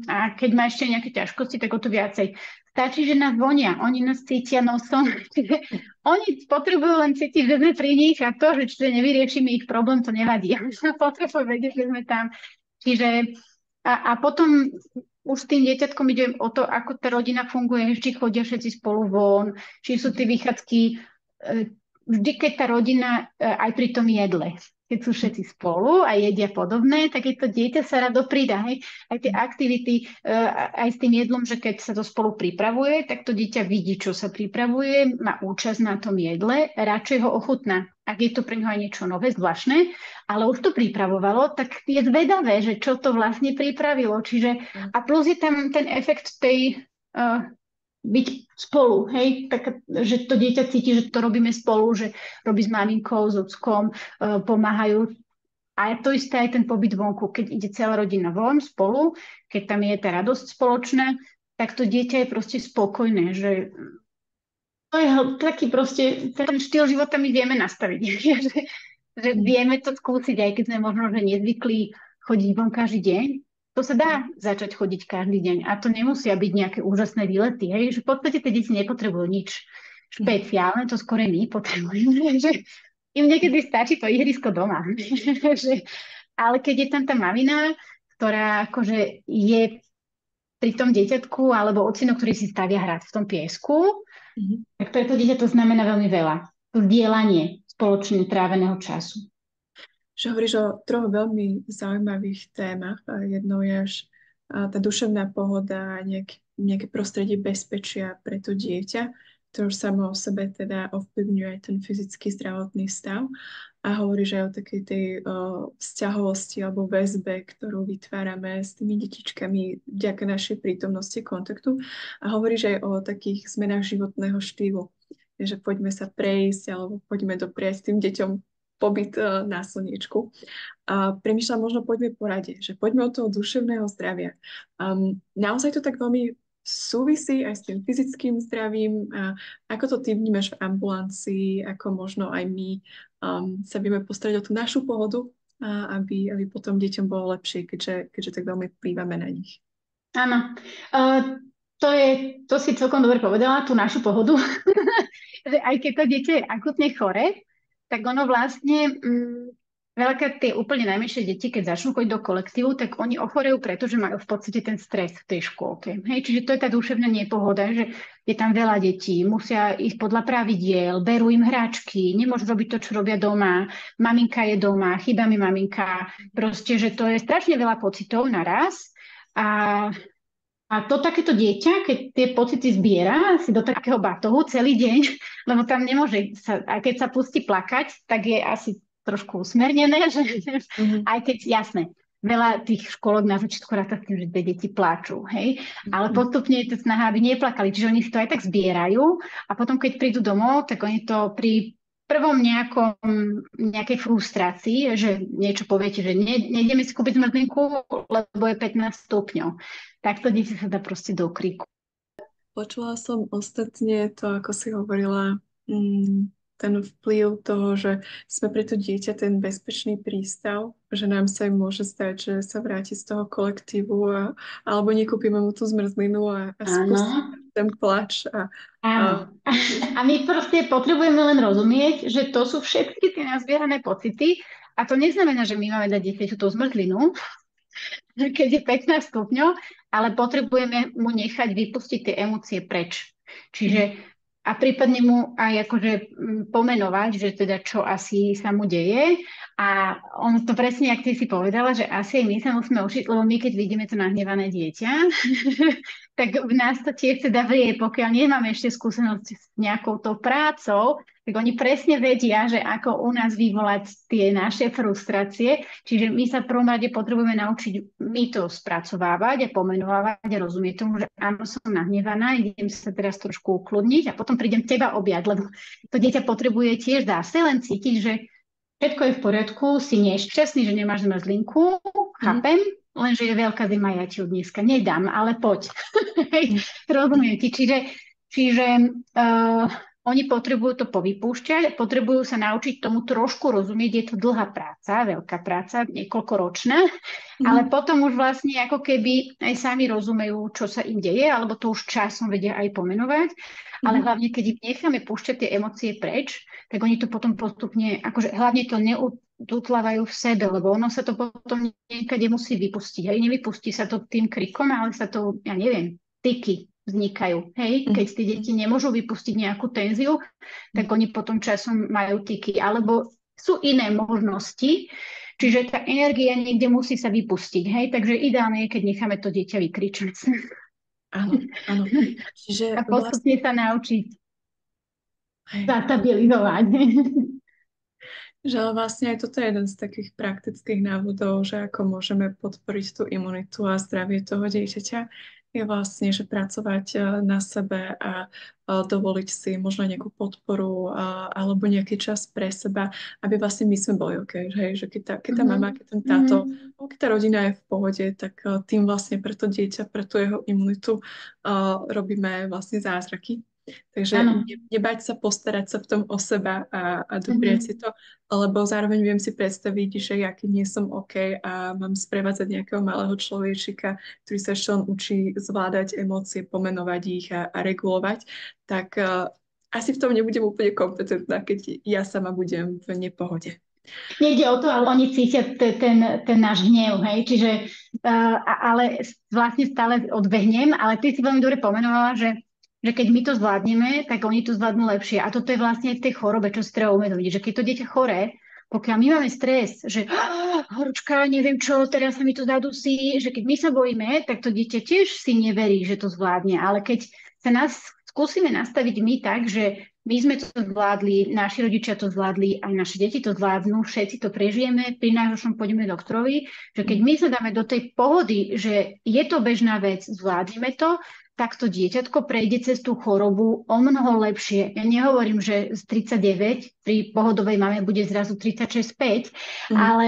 a keď má ešte nejaké ťažkosti, tak o to viacej. Stačí, že nás vonia, oni nás cítia nosom, čiže oni potrebujú len cítiť, že sme pri nich a to, že či nevyriešime ich problém, to nevadí. Potrebujú vedieť, že sme tam. Čiže a potom už s tým dieťatkom ide o to, ako tá rodina funguje, či chodia všetci spolu von, či sú tie vychádzky vždy, keď tá rodina aj pri tom jedle, keď sú všetci spolu a jedia podobné, tak keď to dieťa sa rado pridá. Hej? Aj tie aktivity, aj s tým jedlom, že keď sa to spolu pripravuje, tak to dieťa vidí, čo sa pripravuje, má účasť na tom jedle, radšej ho ochutná. Ak je to pre ňo aj niečo nové, zvláštne, ale už to pripravovalo, tak je zvedavé, že čo to vlastne pripravilo. Čiže, a plus je tam ten efekt tej... byť spolu, hej, tak, že to dieťa cíti, že to robíme spolu, že robí s maminkou, s ockom, pomáhajú. A to isté aj ten pobyt vonku, keď ide celá rodina von spolu, keď tam je tá radosť spoločná, tak to dieťa je proste spokojné, že to je taký proste, ten štýl života my vieme nastaviť. že Mhm. vieme to skúsiť, aj keď sme možno, že nezvykli chodiť von každý deň. To sa dá začať chodiť každý deň a to nemusia byť nejaké úžasné výlety, hej, že v podstate tie deti nepotrebujú nič Mhm. špeciálne, to skôr my potrebujeme, že im niekedy stačí to ihrisko doma. Že, ale keď je tam tá mamina, ktorá akože je pri tom dieťatku alebo ocino, ktorý si stavia hrať v tom piesku, Mhm. tak pre to dieťa to znamená veľmi veľa. To zdieľanie spoločne tráveného času. Že hovoríš o troch veľmi zaujímavých témach. A jednou je až tá duševná pohoda a nejaké prostredie bezpečia pre to dieťa, ktoré už samo o sebe teda ovplyvňuje aj ten fyzický zdravotný stav. A hovoríš aj o takej tej vzťahovosti alebo väzbe, ktorú vytvárame s tými detičkami vďaka našej prítomnosti kontaktu. A hovoríš aj o takých zmenách životného štýlu, že poďme sa prejsť alebo poďme dopriať tým deťom pobyt na slniečku. A premýšľam, možno poďme po rade, že poďme od toho duševného zdravia. Naozaj to tak veľmi súvisí aj s tým fyzickým zdravím. A ako to ty vnímaš v ambulancii, ako možno aj my sa vieme postarať o tú našu pohodu, aby potom deťom bolo lepšie, keďže tak veľmi vplývame na nich. Áno. To si celkom dobre povedala, tú našu pohodu. Že aj keď to dieťa je akutne chore, tak ono vlastne, veľakrát tie úplne najmenšie deti, keď začnú chodiť do kolektívu, tak oni ochorejú, pretože majú v podstate ten stres v tej škôlke. Hej, čiže to je tá duševná nepohoda, že je tam veľa detí, musia ísť podľa pravidiel, berú im hráčky, nemôžu robiť to, čo robia doma, maminka je doma, chýba mi maminka, proste, že to je strašne veľa pocitov naraz. A to takéto dieťa, keď tie pocity zbiera si do takého batohu celý deň, lebo tam nemôže sa, a keď sa pustí plakať, tak je asi trošku usmernené, že Mhm. aj keď, jasné, veľa tých školok na začiatku ráta s tým, že tie deti pláču, hej, ale Mhm. postupne je to snaha, aby neplakali, čiže oni si to aj tak zbierajú a potom, keď prídu domov, tak oni to pri prvom nejakej frustrácii, že niečo poviete, že nejdeme si kúpiť zmrzlinku, lebo je 15 stupňov. Takto deti sa dá proste do kríku. Počula som ostatne to, ako si hovorila, ten vplyv toho, že sme pre to dieťa ten bezpečný prístav, že nám sa im môže stať, že sa vráti z toho kolektívu alebo nekúpime mu tú zmrzlinu a Áno, spustí ten plač. A, áno. A my proste potrebujeme len rozumieť, že to sú všetky tie nazbierané pocity a to neznamená, že my máme dať dieťaťu tú zmrzlinu, keď je 15 stupňov, ale potrebujeme mu nechať vypustiť tie emócie preč. Čiže a prípadne mu aj akože pomenovať, že teda čo asi sa mu deje. A on to presne, jak ty si povedala, že asi aj my sa musíme učiť, lebo my keď vidíme to nahnevané dieťa, tak v nás to tiež teda vrie, pokiaľ nemáme ešte skúsenosť s nejakou tou prácou, tak oni presne vedia, že ako u nás vyvolať tie naše frustrácie. Čiže my sa v prvom rade potrebujeme naučiť my to spracovávať a pomenovávať a rozumieť tomu, že áno, som nahnevaná, idem sa teraz trošku ukludniť a potom prídem teba objať, lebo to dieťa potrebuje tiež dá sa len cítiť, že všetko je v poriadku, si nešťastný, že nemáš zmrzlinku, chápem, lenže je veľká zima, ja ti ju dneska nedám, ale poď. Rozumiem ti. Čiže oni potrebujú to povypúšťať, potrebujú sa naučiť tomu trošku rozumieť. Je to dlhá práca, veľká práca, niekoľkoročná, ale potom už vlastne ako keby aj sami rozumejú, čo sa im deje, alebo to už časom vedia aj pomenovať. Ale hlavne, keď im necháme púšťať tie emócie preč, tak oni to potom postupne, akože hlavne to neutlávajú v sebe, lebo ono sa to potom niekade musí vypustiť. Hej, nevypustí sa to tým krikom, ale sa to, ja neviem, tyky vznikajú. Hej, keď tie deti nemôžu vypustiť nejakú tenziu, tak oni potom časom majú tyky. Alebo sú iné možnosti, čiže tá energia niekde musí sa vypustiť. Hej, takže ideálne je, keď necháme to dieťa vykričať. áno, áno. A Čiže postupne vlastne, sa naučiť hej, zastabilizovať. že ale vlastne aj toto je jeden z takých praktických návodov, že ako môžeme podporiť tú imunitu a zdravie toho dieťaťa, je vlastne, že pracovať na sebe a dovoliť si možno nejakú podporu alebo nejaký čas pre seba, aby vlastne my sme boli OK. Že keď tá mama, keď ten táto, alebo keď tá rodina je v pohode, tak tým vlastne pre to dieťa, pre tú jeho imunitu robíme vlastne zázraky. Takže Áno. nebať sa postarať sa v tom o seba a dopriať si Mhm. to, alebo zároveň viem si predstaviť, že ja keď nie som OK a mám sprevádzať nejakého malého človečika, ktorý sa ešte len učí zvládať emócie, pomenovať ich a regulovať, tak asi v tom nebudem úplne kompetentná, keď ja sama budem v nepohode. Nejde o to, ale oni cítia ten náš hnev, hej, čiže, ale vlastne stále odbehnem, ale ty si veľmi dobre pomenovala, že keď my to zvládneme, tak oni to zvládnu lepšie. A toto je vlastne aj v tej chorobe, čo si treba uvedomiť, že keď to dieťa choré, pokiaľ my máme stres, že horúčka, neviem čo, teraz sa mi to zadusí, že keď my sa bojíme, tak to dieťa tiež si neverí, že to zvládne. Ale keď sa nás skúsime nastaviť my tak, že my sme to zvládli, naši rodičia to zvládli, aj naše deti to zvládnu, všetci to prežijeme, pri najhoršom pôjdeme doktorovi, že keď my sa dáme do tej pohody, že je to bežná vec, zvládneme to, tak to dieťatko prejde cez tú chorobu o mnoho lepšie. Ja nehovorím, že z 39 pri pohodovej mame bude zrazu 36,5, Mhm. ale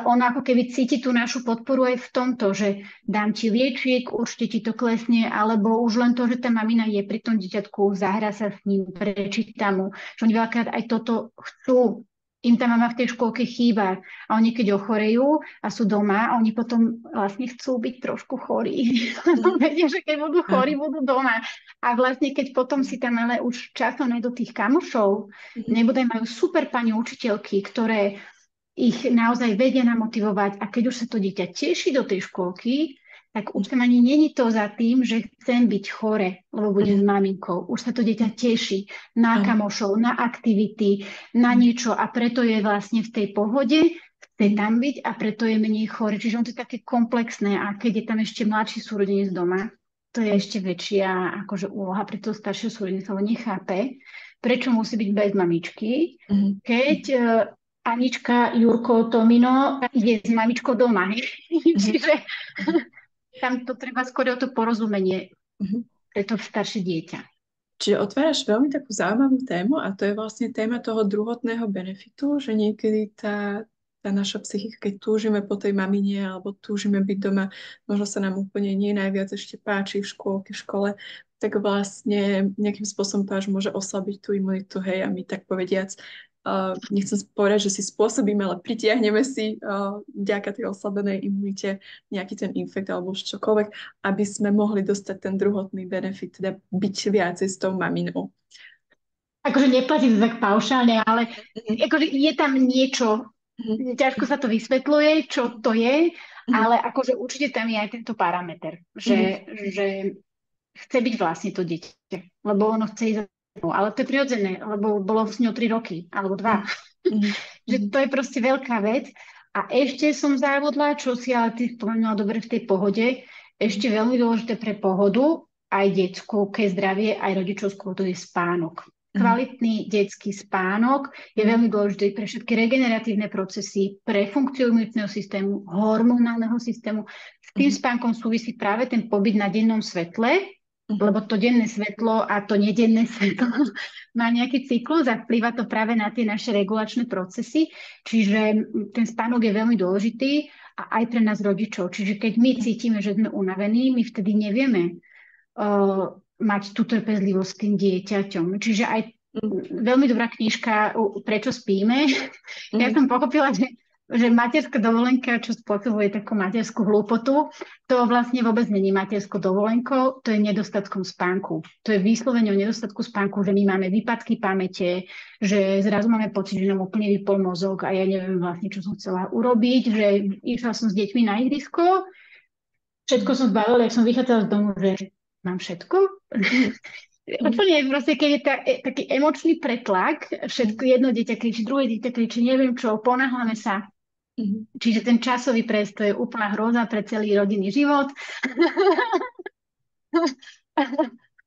ona ako keby cíti tú našu podporu aj v tomto, že dám ti liečiek, určite ti to klesne, alebo už len to, že tá mamina je pri tom dieťatku, zahrá sa s ním, prečíta mu, že oni veľakrát aj toto chcú. Im tá mama v tej škôlke chýba a oni keď ochorejú a sú doma a oni potom vlastne chcú byť trošku chorí. Mhm. Vedia, že keď budú chorí, Áno. budú doma. A vlastne keď potom si tam ale už časom nájdú tých kamošov, Mhm. nebodaj majú super pani učiteľky, ktoré ich naozaj vedia namotivovať a keď už sa to dieťa teší do tej škôlky, tak už tam ani není to za tým, že chcem byť chore, lebo budem s Mhm. maminkou. Už sa to dieťa teší na Áno. kamošov, na aktivity, na Mhm. niečo a preto je vlastne v tej pohode, chce Mhm. tam byť a preto je menej chore. Čiže on to je také komplexné a keď je tam ešte mladší súrodenec doma, to je ešte väčšia akože úloha pre toho staršieho súrodenca, lebo nechápe, prečo musí byť bez mamičky, Mhm. keď Anička, Jurko, Tomino je s mamičkou doma. Mhm. Čiže tam to treba skôr o to porozumenie Mhm. pre to staršie dieťa. Čiže otváraš veľmi takú zaujímavú tému a to je vlastne téma toho druhotného benefitu, že niekedy tá naša psychika, keď túžime po tej mamine alebo túžime byť doma, možno sa nám úplne nie najviac ešte páči v škôlke, v škole, tak vlastne nejakým spôsobom to až môže oslabiť tú imunitu, hej, a my tak povediac, nechcem povedať, že si spôsobíme, ale pritiahneme si vďaka tej oslabenej imunite nejaký ten infekt alebo už čokoľvek, aby sme mohli dostať ten druhotný benefit, teda byť viacej s tou maminou. Akože neplatí to tak paušálne, ale Mhm. akože je tam niečo, Mhm. ťažko sa to vysvetľuje, čo to je, Mhm. ale akože určite tam je aj tento parameter, Mhm. že chce byť vlastne to dieťa, lebo ono chce ísť za mnou. Ale to je prirodzené, lebo bolo s ňou 3 roky, alebo 2. Mhm. Mhm. Že Mhm. to je proste veľká vec. A ešte som závodla, čo si ale ty spomenula dobre v tej pohode, Mhm. ešte veľmi dôležité pre pohodu, aj detskú, keď zdravie, aj rodičovskú, to je spánok. Mhm. Kvalitný detský spánok je Mhm. veľmi dôležitý pre všetky regeneratívne procesy, pre funkciu imunitného systému, hormonálneho systému. S tým Mhm. spánkom súvisí práve ten pobyt na dennom svetle, Mhm. lebo to denné svetlo a to nedenné svetlo má nejaký cyklus a vplýva to práve na tie naše regulačné procesy. Čiže ten spánok je veľmi dôležitý a aj pre nás rodičov. Čiže keď my cítime, že sme unavení, my vtedy nevieme mať tú trpezlivosť s tým dieťaťom. Čiže aj veľmi dobrá knižka Prečo spíme. Ja Mhm. som pochopila, že materská dovolenka, čo spôsobuje takú materskú hlúpotu, to vlastne vôbec není materskou dovolenkou, to je nedostatkom spánku. To je vyslovene o nedostatku spánku, že my máme výpadky pamäte, že zrazu máme pocit, že nám úplne vypol mozog a ja neviem vlastne, čo som chcela urobiť, že išla som s deťmi na ihrisko, všetko som zbalila, jak som vychádzala z domu, že mám všetko. Mhm. Mhm. Úplne proste, keď je taký emočný pretlak, všetko jedno dieťa kričí, druhé dieťa kričí, neviem čo, ponáhľame sa. Mhm. Čiže ten časový pres to je úplná hrôza pre celý rodinný život.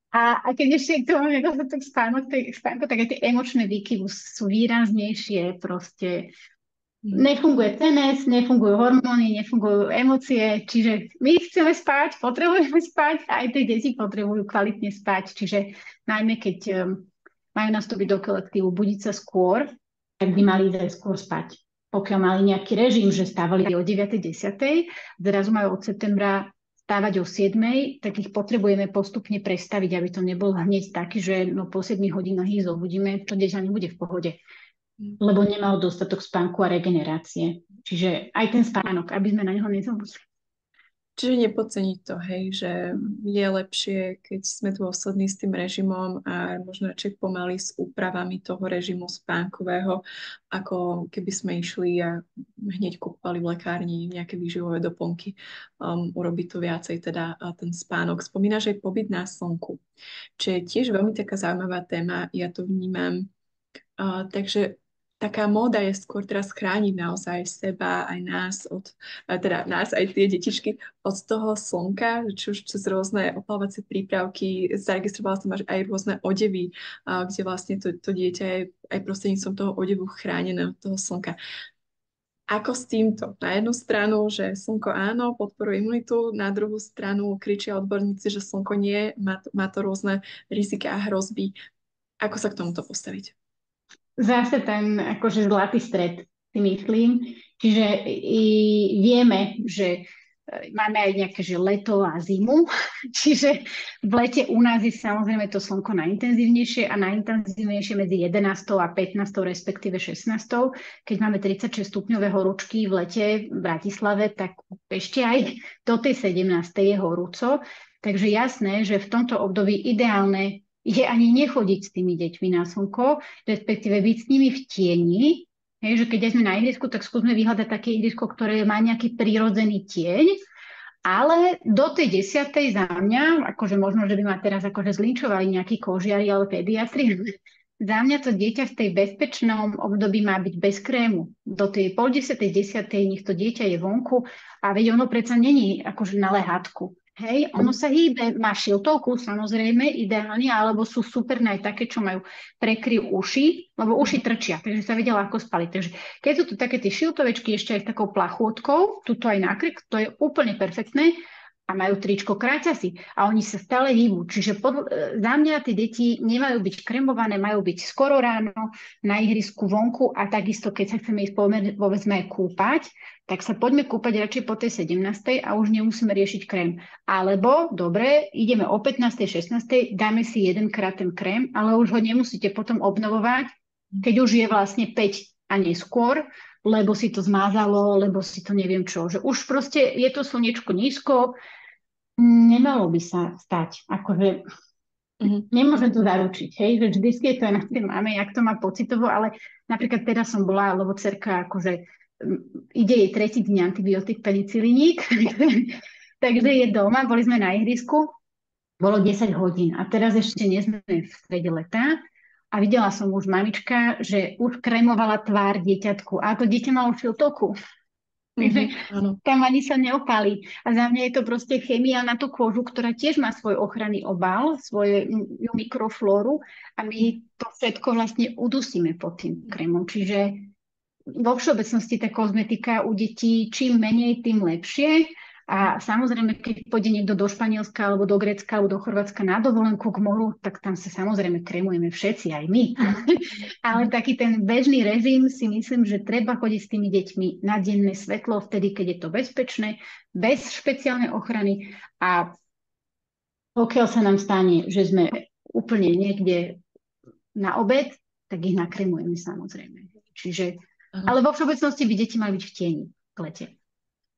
A keď ešte k tomu nedostatok spánku, tak aj tie emočné výkyvy sú výraznejšie. Proste Mhm. nefunguje CNS, nefungujú hormóny, nefungujú emócie. Čiže my chceme spať, potrebujeme spať a aj tie deti potrebujú kvalitne spať. Čiže najmä keď majú nastúpiť do kolektívu, budiť sa skôr, tak by mali ísť aj skôr spať. Pokiaľ mali nejaký režim, že stávali o 9. 10. zrazu majú od septembra stávať o 7, tak ich potrebujeme postupne prestaviť, aby to nebol hneď taký, že no, po 7 hodinách ich zobudíme, to dieťa nebude v pohode, lebo nemalo dostatok spánku a regenerácie. Čiže aj ten spánok, aby sme na neho nezabudli. Čiže nepodceniť to, hej, že je lepšie, keď sme tu oslední s tým režimom a možno radšej pomaly s úpravami toho režimu spánkového, ako keby sme išli a hneď kupovali v lekárni nejaké výživové doplnky. Urobiť to viacej, teda ten spánok. Spomínaš aj pobyt na slnku, čo je tiež veľmi taká zaujímavá téma. Ja to vnímam. Takže taká móda je skôr teraz chrániť naozaj seba, aj nás, teda nás, aj tie detičky od toho slnka, či už cez rôzne opalovacie prípravky. Zaregistrovala som aj rôzne odevy, kde vlastne to dieťa je aj prostredníctvom toho odevu chránené od toho slnka. Ako s týmto? Na jednu stranu, že slnko áno, podporuje imunitu, na druhú stranu kričia odborníci, že slnko nie, má to rôzne rizika a hrozby. Ako sa k tomuto postaviť? Zase ten akože zlatý stred, si myslím. Čiže vieme, že máme aj nejaké že leto a zimu. Čiže v lete u nás je samozrejme to slnko najintenzívnejšie a najintenzívnejšie medzi 11. a 15. respektíve 16. Keď máme 36 stupňové horúčky v lete v Bratislave, tak ešte aj do tej 17. je horúco. Takže jasné, že v tomto období ideálne je ani nechodiť s tými deťmi na slnko, respektíve byť s nimi v tieni. Hej, že keď sme na ihrisku, tak skúsme vyhľadať také ihrisko, ktoré má nejaký prírodzený tieň, ale do tej 10. za mňa, akože možno, že by ma teraz akože zlinčovali nejakí kožiari alebo pediatri, za mňa to dieťa v tej bezpečnom období má byť bez krému. Do tej 9:30, 10. nech to dieťa je vonku a veď ono predsa není akože na lehátku. Hej, ono sa hýbe, má šiltovku samozrejme, ideálne, alebo sú super aj také, čo majú prekryv uši, lebo uši trčia, takže sa vedia ľahko spaliť. Takže keď sú tu také tie šiltovečky ešte aj s takou plachôdkou, tuto aj nakryk, to je úplne perfektné a majú tričko, kráťa si a oni sa stále hýbu. Čiže za mňa tie deti nemajú byť kremované, majú byť skoro ráno na ihrisku vonku a takisto, keď sa chceme ísť povedzme aj kúpať, tak sa poďme kúpať radšej po tej 17. a už nemusíme riešiť krém. Alebo, dobre, ideme o 15. 16. dáme si jedenkrát ten krém, ale už ho nemusíte potom obnovovať, keď už je vlastne 5 a neskôr, lebo si to zmázalo, lebo si to neviem čo. Že už proste je to slniečko nízko, nemalo by sa stať. Akože nemôžem to zaručiť, hej, že vždycky je to aj na tej mame, jak to má pocitovo, ale napríklad teraz som bola, lebo dcerka akože ide jej 3. deň antibiotik, penicilínik, takže je doma, boli sme na ihrisku, bolo 10 hodín a teraz ešte nie sme v strede leta a videla som už mamička, že už kremovala tvár dieťatku a to dieťa malo šiltovku. Takže tam ani sa neopálí. A za mňa je to proste chémia na tú kožu, ktorá tiež má svoj ochranný obal, svoju mikroflóru a my to všetko vlastne udusíme pod tým krémom. Čiže vo všeobecnosti tá kozmetika u detí čím menej, tým lepšie. A samozrejme, keď pôjde niekto do Španielska, alebo do Grécka, alebo do Chorvátska na dovolenku k moru, tak tam sa samozrejme krémujeme všetci, aj my. Ale taký ten bežný režim si myslím, že treba chodiť s tými deťmi na denné svetlo, vtedy, keď je to bezpečné, bez špeciálnej ochrany. A pokiaľ sa nám stane, že sme úplne niekde na obed, tak ich nakrémujeme samozrejme. Čiže, ale vo všeobecnosti by deti mali byť v tieni v lete.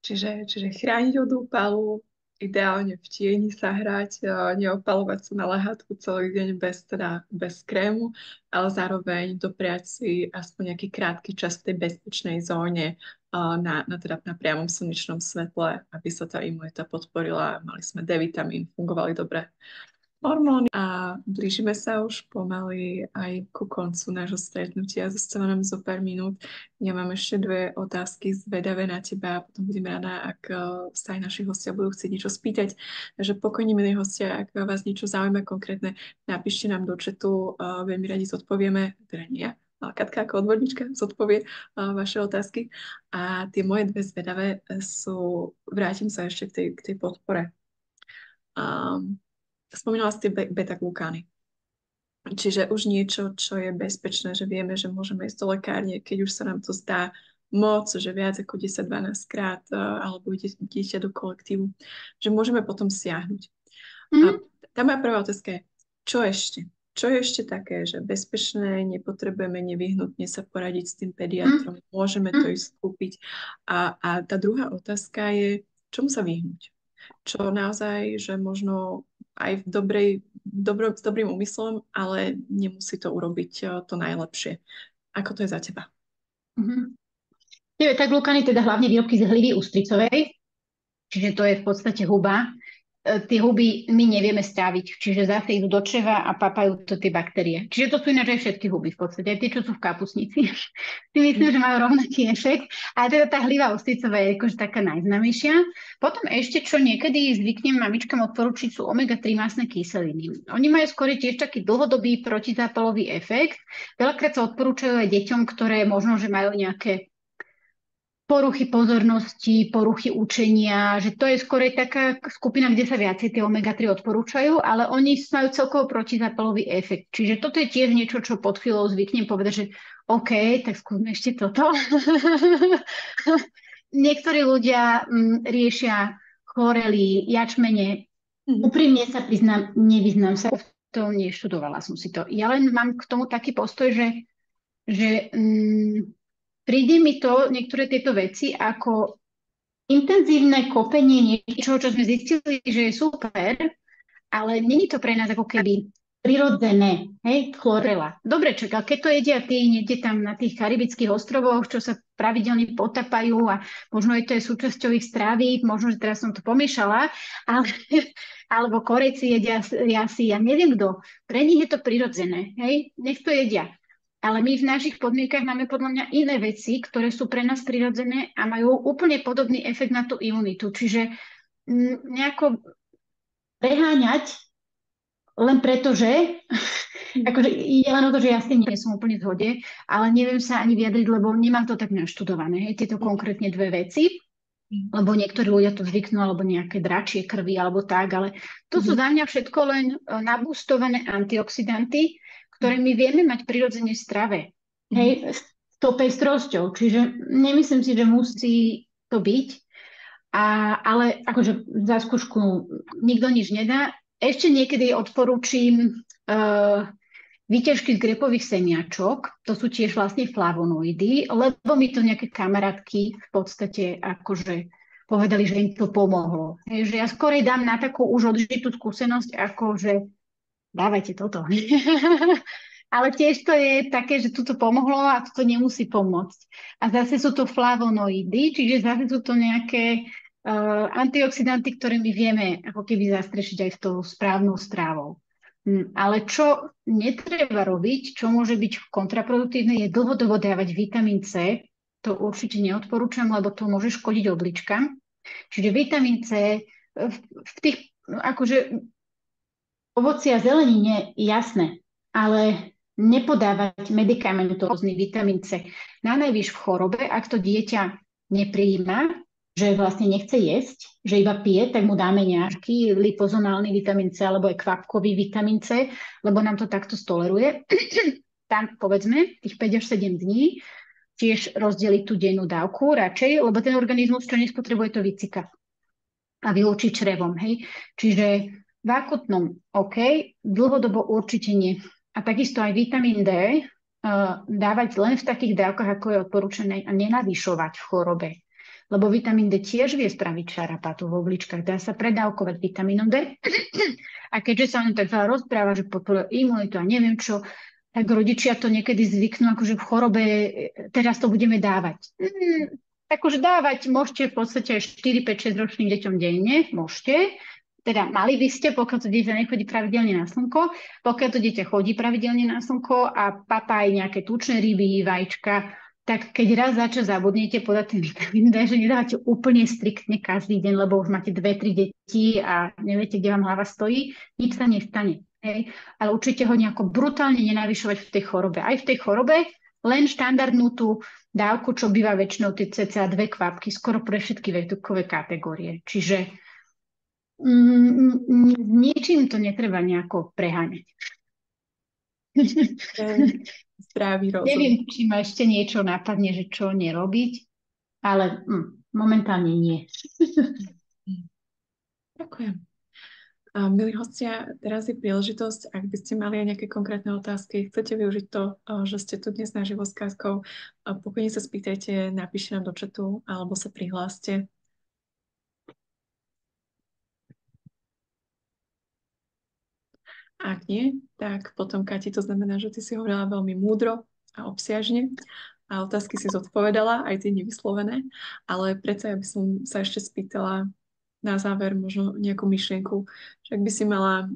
Čiže chrániť od úpalu, ideálne v tieni sa hrať, neopalovať sa na lehátku celý deň bez krému, ale zároveň dopriať si aspoň nejaký krátky čas v tej bezpečnej zóne na priamom slnečnom svetle, aby sa tá imunita podporila, mali sme D-vitamín, fungovali dobre hormóny a blížime sa už pomaly aj ku koncu nášho stretnutia. Zostáva nám zo pár minút. Ja mám ešte 2 otázky zvedavé na teba a potom budem rada, ak sa aj naši hostia budú chcieť niečo spýtať. Takže pokojne, milí hostia, ak vás niečo zaujíma konkrétne, napíšte nám do chatu, veľmi radi zodpovieme, teda nie ja, ale Katka ako odborníčka zodpovie vaše otázky. A tie moje 2 zvedavé sú, vrátim sa ešte k tej podpore. Spomínala ste beta-glukány. Čiže už niečo, čo je bezpečné, že vieme, že môžeme ísť do lekárne, keď už sa nám to zdá moc, že viac ako 10-12 krát, alebo ide dieťa do kolektívu, že môžeme potom siahnuť. A Mhm. tá moja prvá otázka je, čo ešte? Čo je ešte také, že bezpečné, nepotrebujeme nevyhnutne sa poradiť s tým Mhm. pediatrom, môžeme to Mhm. ísť skúpiť. A tá druhá otázka je, čomu sa vyhnúť? Čo naozaj, že možno aj s dobrým úmyslom, ale nemusí to urobiť to najlepšie. Ako to je za teba? Mhm. Tak glukany teda hlavne výrobky z hlivy ústricovej, čiže to je v podstate huba. Tie huby my nevieme stráviť, čiže zase idú do čreva a papajú to tie baktérie. Čiže to sú ináč aj všetky huby v podstate, aj tie, čo sú v kapusnici. Si myslím, že majú rovnaký efekt. A teda tá hliva ostricová je akože taká najznámejšia. Potom ešte, čo niekedy zvyknem mamičkám odporučiť, sú omega-3 mastné kyseliny. Oni majú skôr tiež taký dlhodobý protizápalový efekt. Veľakrát sa odporúčajú aj deťom, ktoré možno, že majú nejaké poruchy pozornosti, poruchy učenia, že to je skôr taká skupina, kde sa viacej tie omega-3 odporúčajú, ale oni majú celkovo protizápalový efekt. Čiže toto je tiež niečo, čo pod chvíľou zvyknem povedať, že OK, tak skúsme ešte toto. Niektorí ľudia riešia chorely, jačmene. Mhm. Úprimne sa priznám, nevyznám sa v tom, neštudovala som si to. Ja len mám k tomu taký postoj, že príde mi to, niektoré tieto veci, ako intenzívne kopenie niečoho, čo sme zistili, že je super, ale není to pre nás ako keby prirodzené, hej, chlorela. Dobre, čaká, keď to jedia tí niekde tam na tých karibických ostrovoch, čo sa pravidelne potapajú a možno je to aj súčasťou ich strávy, možno, že teraz som to pomiešala, ale, alebo Korejci jedia asi, ja neviem kto. Pre nich je to prirodzené, hej, nech to jedia. Ale my v našich podmienkach máme podľa mňa iné veci, ktoré sú pre nás prirodzené a majú úplne podobný efekt na tú imunitu. Čiže nejako preháňať len preto, že akože ide len o to, že ja s tým nie som úplne v zhode, ale neviem sa ani vyjadriť, lebo nemám to tak naštudované, hej, tieto konkrétne dve veci, lebo niektorí ľudia to zvyknú, alebo nejaké dračie krvi, alebo tak, ale to sú Mhm. za mňa všetko len nabústované antioxidanty, ktoré my vieme mať prirodzene v strave. Mhm. Hej, s tou pestrosťou. Čiže nemyslím si, že musí to byť, ale akože za skúšku nikto nič nedá. Ešte niekedy odporúčim výťažky z grepových semiačok, to sú tiež vlastne flavonoidy, lebo mi to nejaké kamarátky v podstate akože povedali, že im to pomohlo. Že ja skorej dám na takú už odžitú skúsenosť, ako že dávajte toto. Ale tiež to je také, že toto pomohlo a toto nemusí pomôcť. A zase sú to flavonoidy, čiže zase sú to nejaké antioxidanty, ktoré my vieme ako keby zastrešiť aj v tou správnou strávou. Ale čo netreba robiť, čo môže byť kontraproduktívne, je dlhodobo dávať vitamín C. To určite neodporúčam, lebo to môže škodiť obličkám. Čiže vitamín C v tých akože ovoci a zelenine jasné, ale nepodávať medikamentózny vitamín C. Na najvyš v chorobe, ak to dieťa neprijíma, že vlastne nechce jesť, že iba pije, tak mu dáme nejaký lipozomálny vitamín C alebo aj kvapkový vitamín C, lebo nám to takto stoleruje. Tam povedzme tých 5 až 7 dní tiež rozdeliť tú dennú dávku radšej, lebo ten organizmus, čo nespotrebuje, to vycika a vylúči črevom. Hej? Čiže v akutnom OK, dlhodobo určite nie. A takisto aj vitamín D dávať len v takých dávkach, ako je odporúčané a nenavyšovať v chorobe. Lebo vitamín D tiež vie spraviť šarapatu v obličkách. Dá sa predávkovať vitamínom D. A keďže sa on tak veľa rozpráva, že podporuje imunitu a neviem čo, tak rodičia to niekedy zvyknú, akože v chorobe teraz to budeme dávať. Akože dávať môžete v podstate aj 4, 5, 6 ročným deťom denne, môžete. Teda mali by ste, pokiaľ to dieťa nechodí pravidelne na slnko, pokiaľ to dieťa chodí pravidelne na slnko a papá aj nejaké tučné ryby, vajíčka, tak keď raz za čas zabudnete podať ten vitamín D, že nedávate úplne striktne každý deň, lebo už máte 2, 3 deti a neviete, kde vám hlava stojí, nič sa nestane. Hej? Ale určite ho nejako brutálne nenavyšovať v tej chorobe. Aj v tej chorobe len štandardnú tú dávku, čo býva väčšinou tie cca 2 kvapky, skoro pre všetky vekové kategórie. Čiže ničím to netreba nejako preháňať. Ten zdravý rozum. Neviem, či ma ešte niečo napadne, že čo nerobiť, ale momentálne nie. Mm. Ďakujem. A milí hostia, teraz je príležitosť, ak by ste mali aj nejaké konkrétne otázky, chcete využiť to, že ste tu dnes naživo s Katkou, pokojne sa spýtajte, napíšte nám do chatu alebo sa prihláste. Ak nie, tak potom, Kati, to znamená, že ty si hovorila veľmi múdro a obsiažne a otázky si zodpovedala, aj tie nevyslovené, ale predsa ja by som sa ešte spýtala na záver možno nejakú myšlienku, že ak by si mala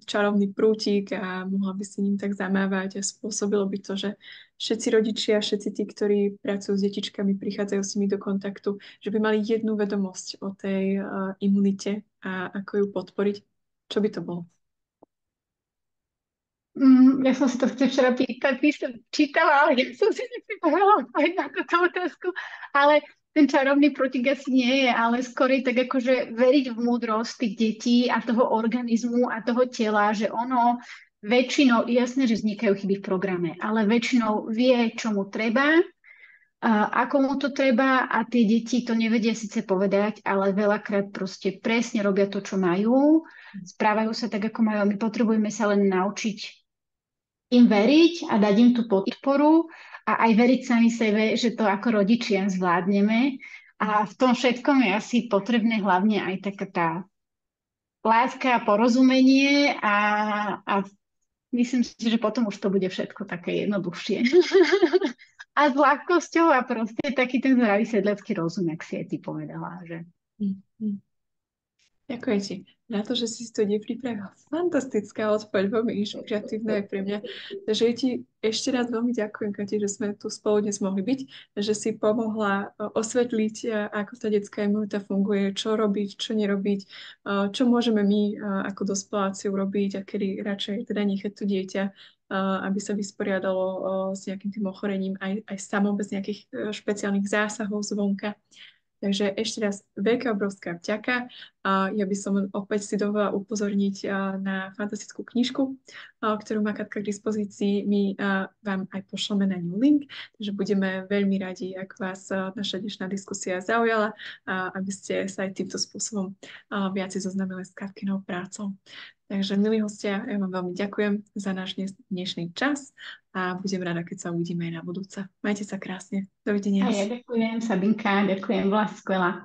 čarovný prútik a mohla by si ním tak zamávať a spôsobilo by to, že všetci rodičia, všetci tí, ktorí pracujú s detičkami, prichádzajú s nimi do kontaktu, že by mali jednu vedomosť o tej imunite a ako ju podporiť, čo by to bolo? Ja som si to včera čítala, ale ja som si nepripravila odpoveď na túto otázku. Ale ten čarovný prútik asi nie je, ale skorej tak akože veriť v múdrosť tých detí a toho organizmu a toho tela, že ono väčšinou, jasné, že vznikajú chyby v programe, ale väčšinou vie, čo mu treba, ako mu to treba a tie deti to nevedia síce povedať, ale veľakrát proste presne robia to, čo majú, správajú sa tak, ako majú. My potrebujeme sa len naučiť im veriť a dať im tú podporu a aj veriť sami sebe, že to ako rodičia zvládneme. A v tom všetkom je asi potrebné hlavne aj taká tá láska a porozumenie a myslím si, že potom už to bude všetko také jednoduchšie. A s ľahkosťou a proste taký ten zdravý sedlecký rozum, jak si aj ty povedala, že Mm, mm. Ďakujem ti na to, že si to nepripravila. Fantastická odpoveď, veľmi inšpiratívna aj pre mňa. Takže ja ti ešte raz veľmi ďakujem, Kati, že sme tu spolu dnes mohli byť, že si pomohla osvetliť, ako tá detská imunita funguje, čo robiť, čo nerobiť, čo môžeme my ako dospeláci urobiť a kedy radšej teda nechať to dieťa, aby sa vysporiadalo s nejakým tým ochorením aj samo bez nejakých špeciálnych zásahov zvonka. Takže ešte raz veľká obrovská vďaka. Ja by som opäť si dovolila upozorniť na fantastickú knižku, ktorú má Katka k dispozícii. My vám aj pošleme na ňu link, takže budeme veľmi radi, ak vás naša dnešná diskusia zaujala, aby ste sa aj týmto spôsobom viac zoznámili s Katkinou prácou. Takže, milí hostia, ja vám veľmi ďakujem za náš dnešný čas a budem rada, keď sa uvidíme aj na budúce. Majte sa krásne. a Dovidenia. ja ďakujem, Sabinka, ďakujem, bola si skvelá.